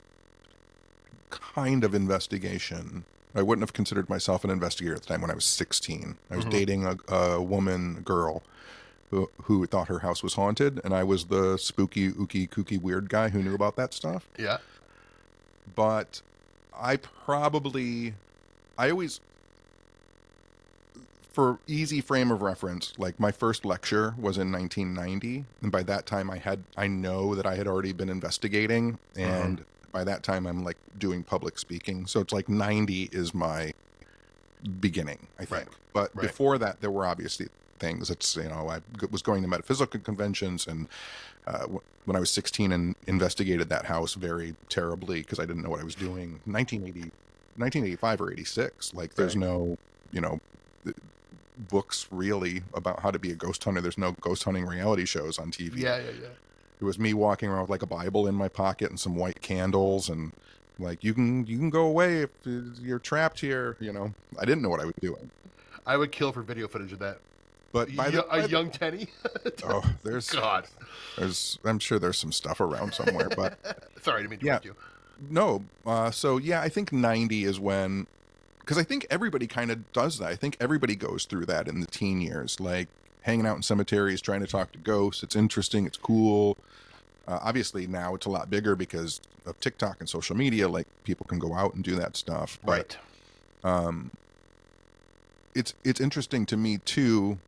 kind of investigation. I wouldn't have considered myself an investigator at the time when I was 16. I was dating a girl, who thought her house was haunted, and I was the spooky, ooky, kooky, weird guy who knew about that stuff. Yeah. But I always, for easy frame of reference, like, my first lecture was in 1990, and by that time I know that I had already been investigating, and by that time I'm, like, doing public speaking. So it's like 90 is my beginning, I think. Right. But Right. before that, there were obviously things. It's, I was going to metaphysical conventions, and when I was 16 and investigated that house very terribly because I didn't know what I was doing. 1985 or 86. Like, there's no, books really about how to be a ghost hunter. There's no ghost hunting reality shows on TV. Yeah. It was me walking around with, like, a Bible in my pocket and some white candles, and, like, you can go away if you're trapped here. I didn't know what I was doing. I would kill for video footage of that. But Young Tenney. Oh, there's God. I'm sure there's some stuff around somewhere, but Sorry, I didn't mean to interrupt you. no. So yeah, I think 90 is when, because I think everybody kind of does that. I think everybody goes through that in the teen years, like hanging out in cemeteries, trying to talk to ghosts. It's interesting. It's cool. Obviously now it's a lot bigger because of TikTok and social media. Like, people can go out and do that stuff. But, Right. It's interesting to me too.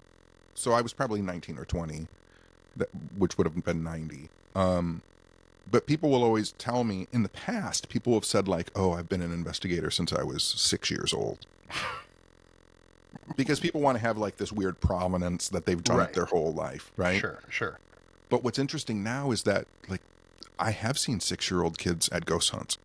So I was probably 19 or 20, which would have been 90. But people will always tell me, in the past, people have said, like, oh, I've been an investigator since I was 6 years old. Because people want to have, like, this weird prominence that they've done it their whole life, right? Sure. But what's interesting now is that, like, I have seen 6-year-old kids at ghost hunts.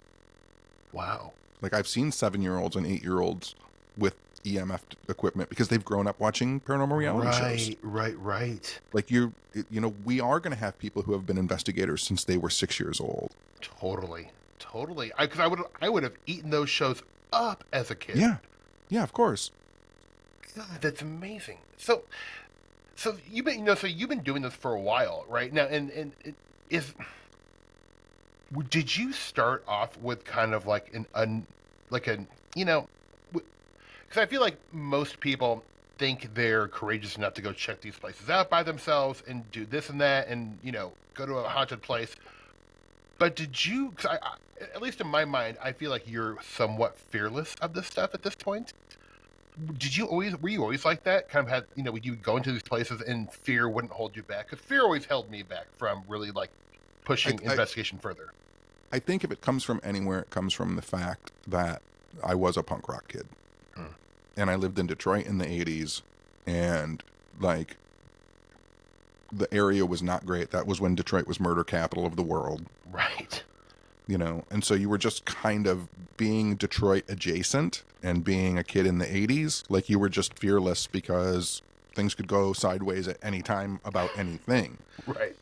Wow. Like, I've seen 7-year-olds and 8-year-olds with EMF equipment because they've grown up watching paranormal reality shows. Right. Like, we are going to have people who have been investigators since they were 6 years old. Totally. Because I would have eaten those shows up as a kid. Yeah. Yeah, of course. God, that's amazing. So you've been, so you've been doing this for a while, right? Now, is did you start off with kind of like like a, you know, because I feel like most people think they're courageous enough to go check these places out by themselves and do this and that and, go to a haunted place. But did you, cause at least in my mind, I feel like you're somewhat fearless of this stuff at this point. Were you always like that? Kind of had, would you go into these places and fear wouldn't hold you back? Because fear always held me back from really like I, pushing I investigation further. I think if it comes from anywhere, it comes from the fact that I was a punk rock kid, Hmm. and I lived in Detroit in the '80s, and like the area was not great. That was when Detroit was murder capital of the world. Right. And so you were just kind of being Detroit adjacent and being a kid in the '80s, like you were just fearless because things could go sideways at any time about anything. Right.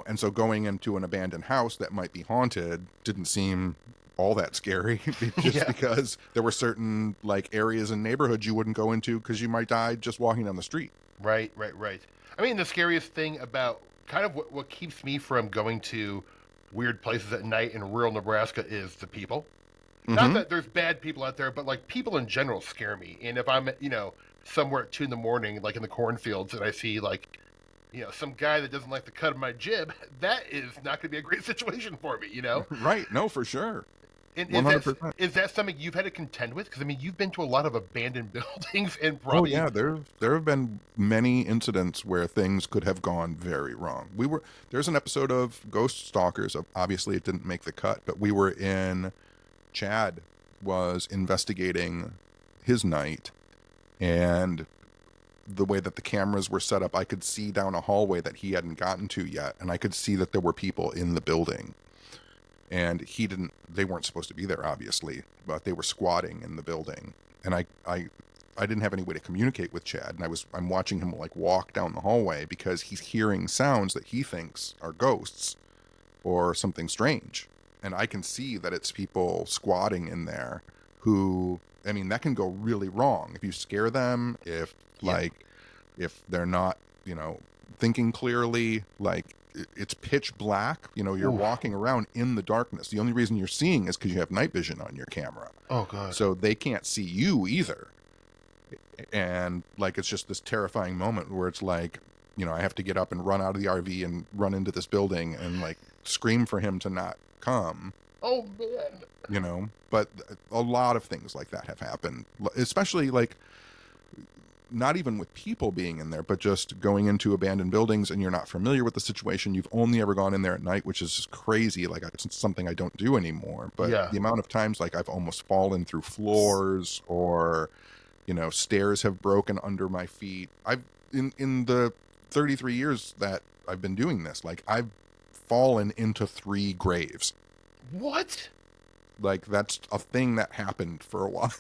And so going into an abandoned house that might be haunted didn't seem all that scary just Yeah. because there were certain like areas and neighborhoods you wouldn't go into because you might die just walking down the street. Right. Right. Right. I mean, the scariest thing about kind of what keeps me from going to weird places at night in rural Nebraska is the people. Not Mm-hmm. that there's bad people out there, but like people in general scare me. And if I'm, somewhere at 2 in the morning, like in the cornfields, and I see like, some guy that doesn't like the cut of my jib, that is not going to be a great situation for me. Right. No, for sure. And is that 100%. is that something you've had to contend with? Because I mean, you've been to a lot of abandoned buildings and Oh probably, yeah, there have been many incidents where things could have gone very wrong. There's an episode of Ghost Stalkers. Obviously, it didn't make the cut, but we were in. Chad was investigating his night, and the way that the cameras were set up, I could see down a hallway that he hadn't gotten to yet, and I could see that there were people in the building. And they weren't supposed to be there, obviously, but they were squatting in the building. And I didn't have any way to communicate with Chad, and I'm watching him like walk down the hallway because he's hearing sounds that he thinks are ghosts or something strange. And I can see that it's people squatting in there who, I mean, that can go really wrong if you scare them, if Yeah. like if they're not, thinking clearly, like it's pitch black, you're Oof. walking around in the darkness. The only reason you're seeing is because you have night vision on your camera. Oh god. So they can't see you either. And like it's just this terrifying moment where it's like, I have to get up and run out of the RV and run into this building and like scream for him to not come, Oh man. But a lot of things like that have happened, especially like not even with people being in there, but just going into abandoned buildings and you're not familiar with the situation. You've only ever gone in there at night, which is just crazy. Like it's something I don't do anymore. But Yeah. the amount of times like I've almost fallen through floors or, stairs have broken under my feet. I've in the 33 years that I've been doing this, like I've fallen into 3 graves. What? Like that's a thing that happened for a while.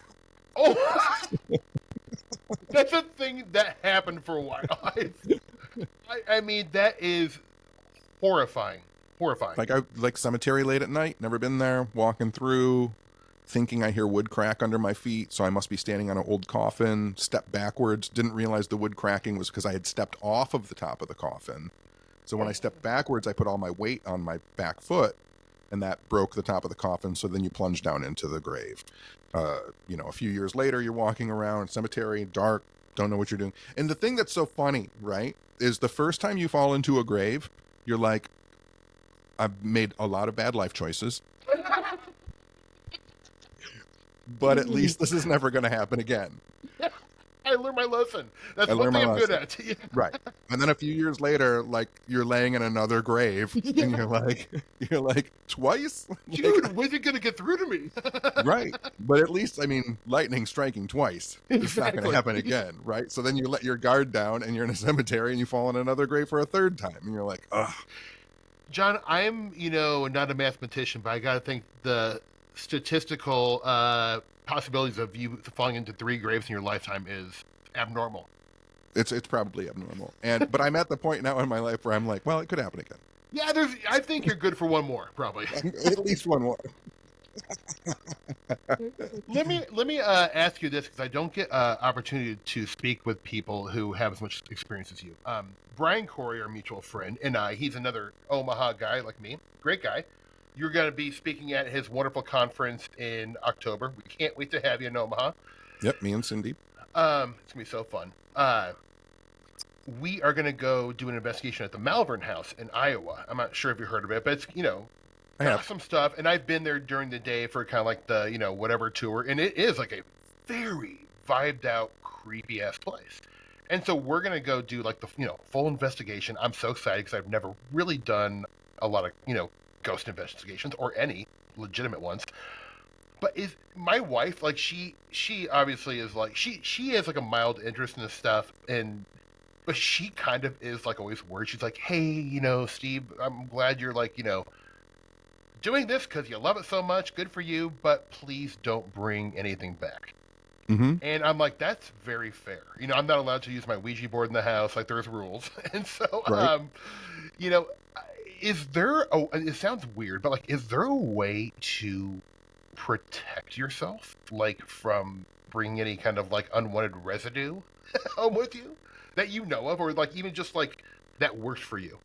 Oh, that's a thing that happened for a while. I mean, that is horrifying. Horrifying. Like I like cemetery late at night, never been there, walking through, thinking I hear wood crack under my feet, so I must be standing on an old coffin, step backwards, didn't realize the wood cracking was because I had stepped off of the top of the coffin. So when I stepped backwards, I put all my weight on my back foot, and that broke the top of the coffin, so then you plunge down into the grave. A few years later, you're walking around, cemetery, dark, don't know what you're doing. And the thing that's so funny, right, is the first time you fall into a grave, you're like, I've made a lot of bad life choices, but at least this is never going to happen again. I learned my lesson. That's I one learned my thing I'm good lesson. at. Yeah. Right. And then a few years later, like you're laying in another grave and you're like twice? Dude, when's it gonna get through to me? Right. But at least, I mean, lightning striking twice. It's not going Exactly. to happen again. Right. So then you let your guard down and you're in a cemetery and you fall in another grave for a third time. And you're like, ugh. John, I'm, not a mathematician, but I gotta think the statistical possibilities of you falling into 3 graves in your lifetime is abnormal. It's probably abnormal. But I'm at the point now in my life where I'm like, well, it could happen again. Yeah, I think you're good for one more, probably. At least one more. Let me ask you this because I don't get opportunity to speak with people who have as much experience as you. Brian Corey, our mutual friend, and he's another Omaha guy like me, great guy. You're going to be speaking at his wonderful conference in October. We can't wait to have you in Omaha. Yep, me and Cindy. It's gonna be so fun. We are gonna go do an investigation at the Malvern House in Iowa. I'm not sure if you heard of it, but it's I have. awesome stuff. And I've been there during the day for kind of like the whatever tour, and it is like a very vibed out, creepy ass place. And so we're gonna go do like the full investigation. I'm so excited because I've never really done a lot of ghost investigations or any legitimate ones. But is my wife like she obviously is like she has like a mild interest in this stuff, and but she kind of is like always worried. She's like, hey, Steve, I'm glad you're like doing this because you love it so much. Good for you, but please don't bring anything back. Mm-hmm. And I'm like, that's very fair. I'm not allowed to use my Ouija board in the house. Like, there's rules. And so, Right. you know, is there? Oh, it sounds weird, but like, is there a way to protect yourself, like from bringing any kind of like unwanted residue home with you that you know of, or like even just like that works for you?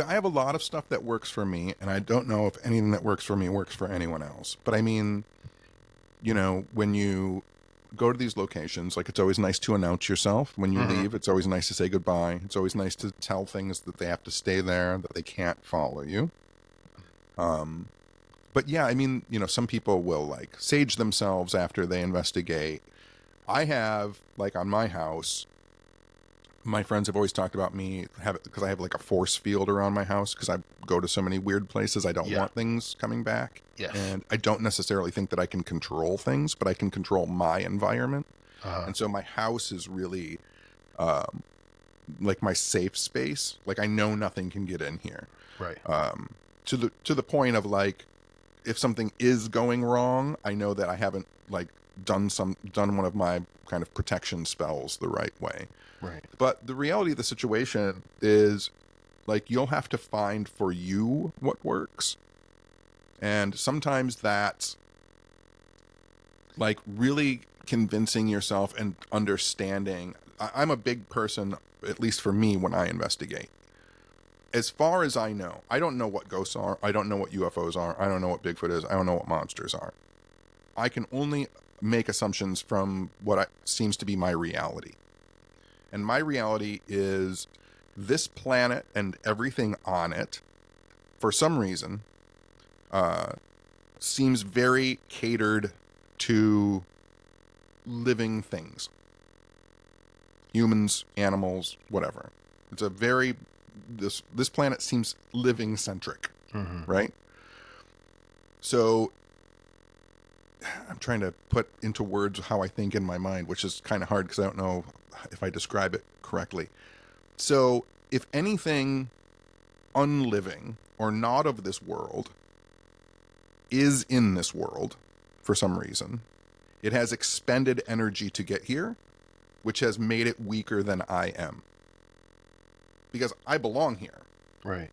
I have a lot of stuff that works for me, and I don't know if anything that works for me works for anyone else. But I mean, when you go to these locations, like it's always nice to announce yourself when you Mhm. leave. It's always nice to say goodbye. It's always nice to tell things that they have to stay there, that they can't follow you. But yeah, I mean, some people will like sage themselves after they investigate. I have, like on my house, my friends have always talked about me have it because I have like a force field around my house because I go to so many weird places. I don't Yeah. want things coming back. Yes. And I don't necessarily think that I can control things, but I can control my environment. And so my house is really like my safe space. Like I know nothing can get in here. Right. To the point of like, if something is going wrong, I know that I haven't like done one of my kind of protection spells the right way. Right. But the reality of the situation is like you'll have to find for you what works. And sometimes that's like really convincing yourself and understanding. I'm a big person, at least for me, when I investigate. As far as I know, I don't know what ghosts are. I don't know what UFOs are. I don't know what Bigfoot is. I don't know what monsters are. I can only make assumptions from what seems to be my reality. And my reality is this planet and everything on it, for some reason, seems very catered to living things. Humans, animals, whatever. It's a very, this planet seems living centric, right? So I'm trying to put into words how I think in my mind, which is kind of hard because I don't know if I describe it correctly. So if anything unliving or not of this world is in this world for some reason, it has expended energy to get here, which has made it weaker than I am. Because I belong here. Right.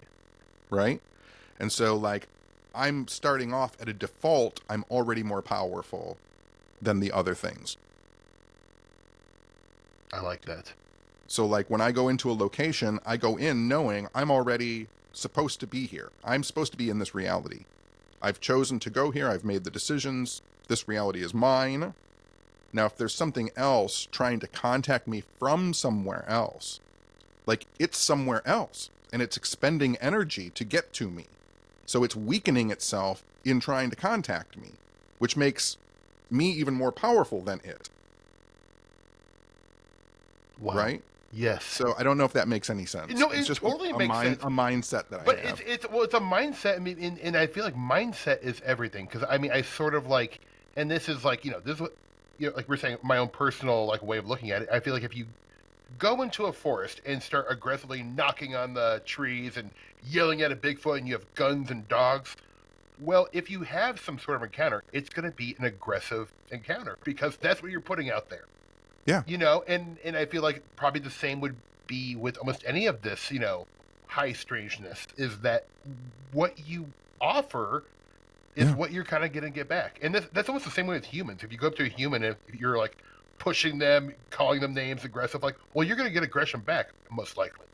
Right? And so like I'm starting off at a default, I'm already more powerful than the other things. I like that. So like when I go into a location, I go in knowing I'm already supposed to be here. I'm supposed to be in this reality. I've chosen to go here. I've made the decisions. This reality is mine. Now, if there's something else trying to contact me from somewhere else, like it's somewhere else and it's expending energy to get to me. So it's weakening itself in trying to contact me, which makes me even more powerful than it. Wow. Right? Yes. So I don't know if that makes any sense. No, it's it just totally makes sense. a mindset that But I have. it's a mindset. I mean, and I feel like mindset is everything because I mean I sort of like, and this is like this is what like we're saying my own personal like way of looking at it. I feel like if you go into a forest and start aggressively knocking on the trees and yelling at a Bigfoot and you have guns and dogs, well, if you have some sort of encounter, it's going to be an aggressive encounter because that's what you're putting out there. Yeah. And I feel like probably the same would be with almost any of this, high strangeness is that what you offer is Yeah. what you're kind of going to get back. And that's almost the same way with humans. If you go up to a human, if you're like pushing them, calling them names, aggressive, like, well, you're going to get aggression back, most likely.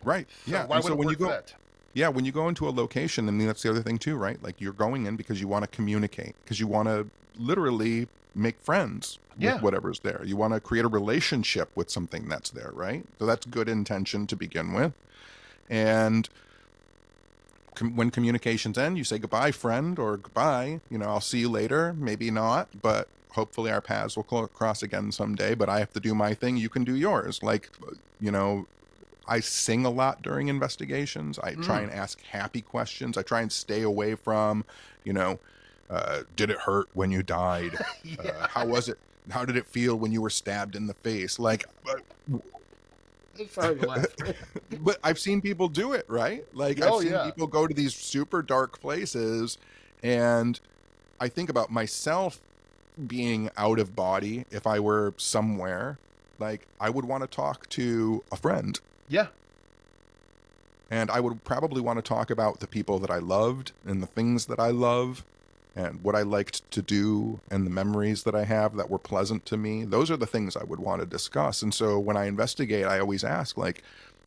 Right. So Yeah. why And would so it when you work for go, that? yeah, when you go into a location, I mean, that's the other thing too, right? Like you're going in because you want to communicate, because you want to literally make friends with Yeah. whatever's there. You want to create a relationship with something that's there, right? So that's good intention to begin with. And when communications end, you say goodbye, friend, or goodbye. I'll see you later. Maybe not, but hopefully our paths will cross again someday. But I have to do my thing. You can do yours. Like, I sing a lot during investigations. I try and ask happy questions. I try and stay away from, did it hurt when you died? Yeah. How was it? How did it feel when you were stabbed in the face? Like, Sorry to laugh. but I've seen people do it, right? Like Oh, I've seen yeah. people go to these super dark places, and I think about myself being out of body. If I were somewhere, like I would want to talk to a friend, Yeah. and I would probably want to talk about the people that I loved and the things that I love and what I liked to do and the memories that I have that were pleasant to me. Those are the things I would want to discuss. And so when I investigate, I always ask, like,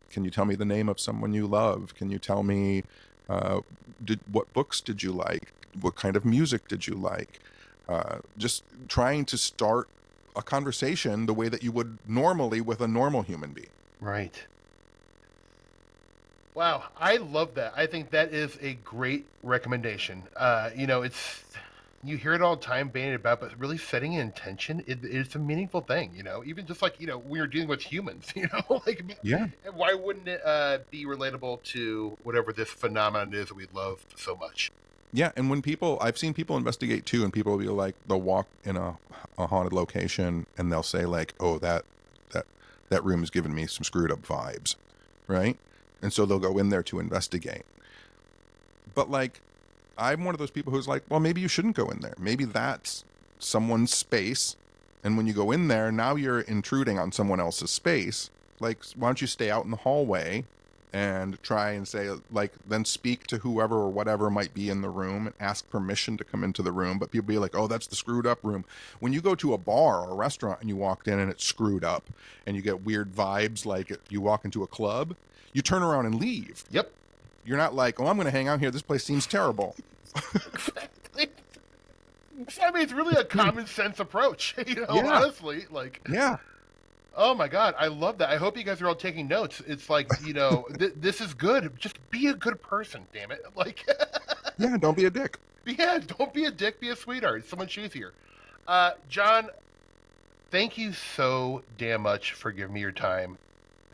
can you tell me the name of someone you love? Can you tell me what books did you like? What kind of music did you like? Just trying to start a conversation the way that you would normally with a normal human being. Right. Wow, I love that. I think that is a great recommendation. It's you hear it all the time, bandied about, but really setting an intention is a meaningful thing. Even just like we are dealing with humans. Like Yeah. why wouldn't it be relatable to whatever this phenomenon is that we love so much? Yeah, and when I've seen people investigate too, and people will be like, they'll walk in a haunted location, and they'll say like, "Oh, that room is giving me some screwed up vibes," right? And so they'll go in there to investigate. But like, I'm one of those people who's like, well, maybe you shouldn't go in there. Maybe that's someone's space, and when you go in there, now you're intruding on someone else's space. Like, why don't you stay out in the hallway and try and say, like, then speak to whoever or whatever might be in the room and ask permission to come into the room. But people be like, oh, that's the screwed up room. When you go to a bar or a restaurant and you walked in and it's screwed up and you get weird vibes, like you walk into a club, you turn around and leave. Yep. You're not like, oh, I'm going to hang out here. This place seems terrible. Exactly. I mean, it's really a common sense approach. Yeah. Honestly, like. Yeah. Oh my God, I love that. I hope you guys are all taking notes. It's like, this is good. Just be a good person, damn it. Like, Yeah, don't be a dick. yeah, don't be a dick, be a sweetheart. Someone choose here. John, thank you so damn much for giving me your time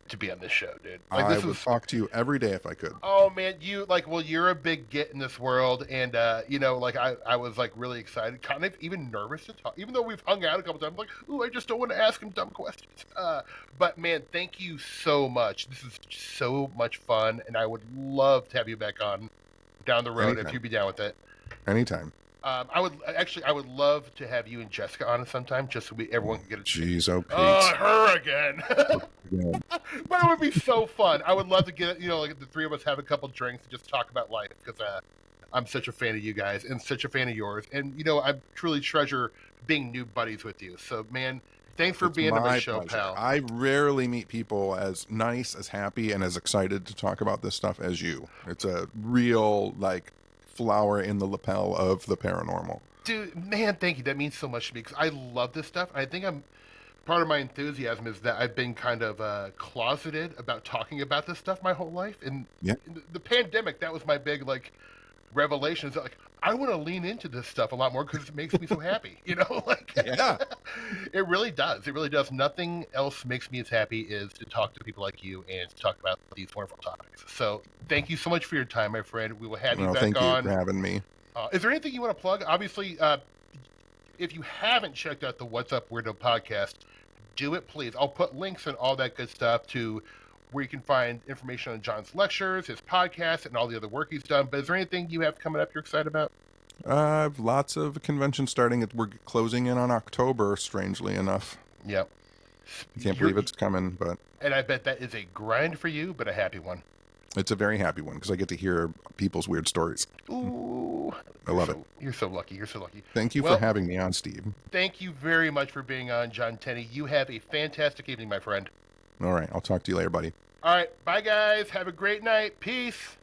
to be on this show, dude. Like, I this would was. talk to you every day if I could. Oh man, you're a big get in this world, and like I was like really excited, kind of even nervous to talk, even though we've hung out a couple times. Like, ooh, I just don't want to ask him dumb questions. But man, thank you so much. This is so much fun, and I would love to have you back on down the road Anytime. if you'd be down with it. Anytime. I would love to have you and Jessica on it sometime, just so everyone can get a. Jeez, oh, Pete. Her again. Yeah. But it would be so fun. I would love to get like the three of us have a couple drinks and just talk about life, because I'm such a fan of you guys and such a fan of yours, and I truly treasure being new buddies with you. So man, thanks for being on the show, pleasure. pal. I rarely meet people as nice, as happy, and as excited to talk about this stuff as you. It's a real like flower in the lapel of the paranormal. Dude, man, thank you. That means so much to me, because I love this stuff. I think part of my enthusiasm is that I've been kind of closeted about talking about this stuff my whole life. And Yeah. in the pandemic, that was my big like revelation. Is that, like, I want to lean into this stuff a lot more because it makes me so happy. Like Yeah. it really does. It really does. Nothing else makes me as happy as to talk to people like you and to talk about these wonderful topics. So thank you so much for your time, my friend. We will have you Well, back thank on. you for having me. Is there anything you want to plug? Obviously, if you haven't checked out the What's Up Weirdo podcast, do it, please. I'll put links and all that good stuff to where you can find information on John's lectures, his podcast, and all the other work he's done. But is there anything you have coming up you're excited about? I have lots of conventions starting. We're closing in on October, strangely enough. Yep. I can't believe it's coming, but And I bet that is a grind for you, but a happy one. It's a very happy one because I get to hear people's weird stories. Ooh, I love it. You're so lucky. You're so lucky. Thank you Well, for having me on, Steve. thank you very much for being on, John Tenney. You have a fantastic evening, my friend. All right. I'll talk to you later, buddy. All right. Bye, guys. Have a great night. Peace.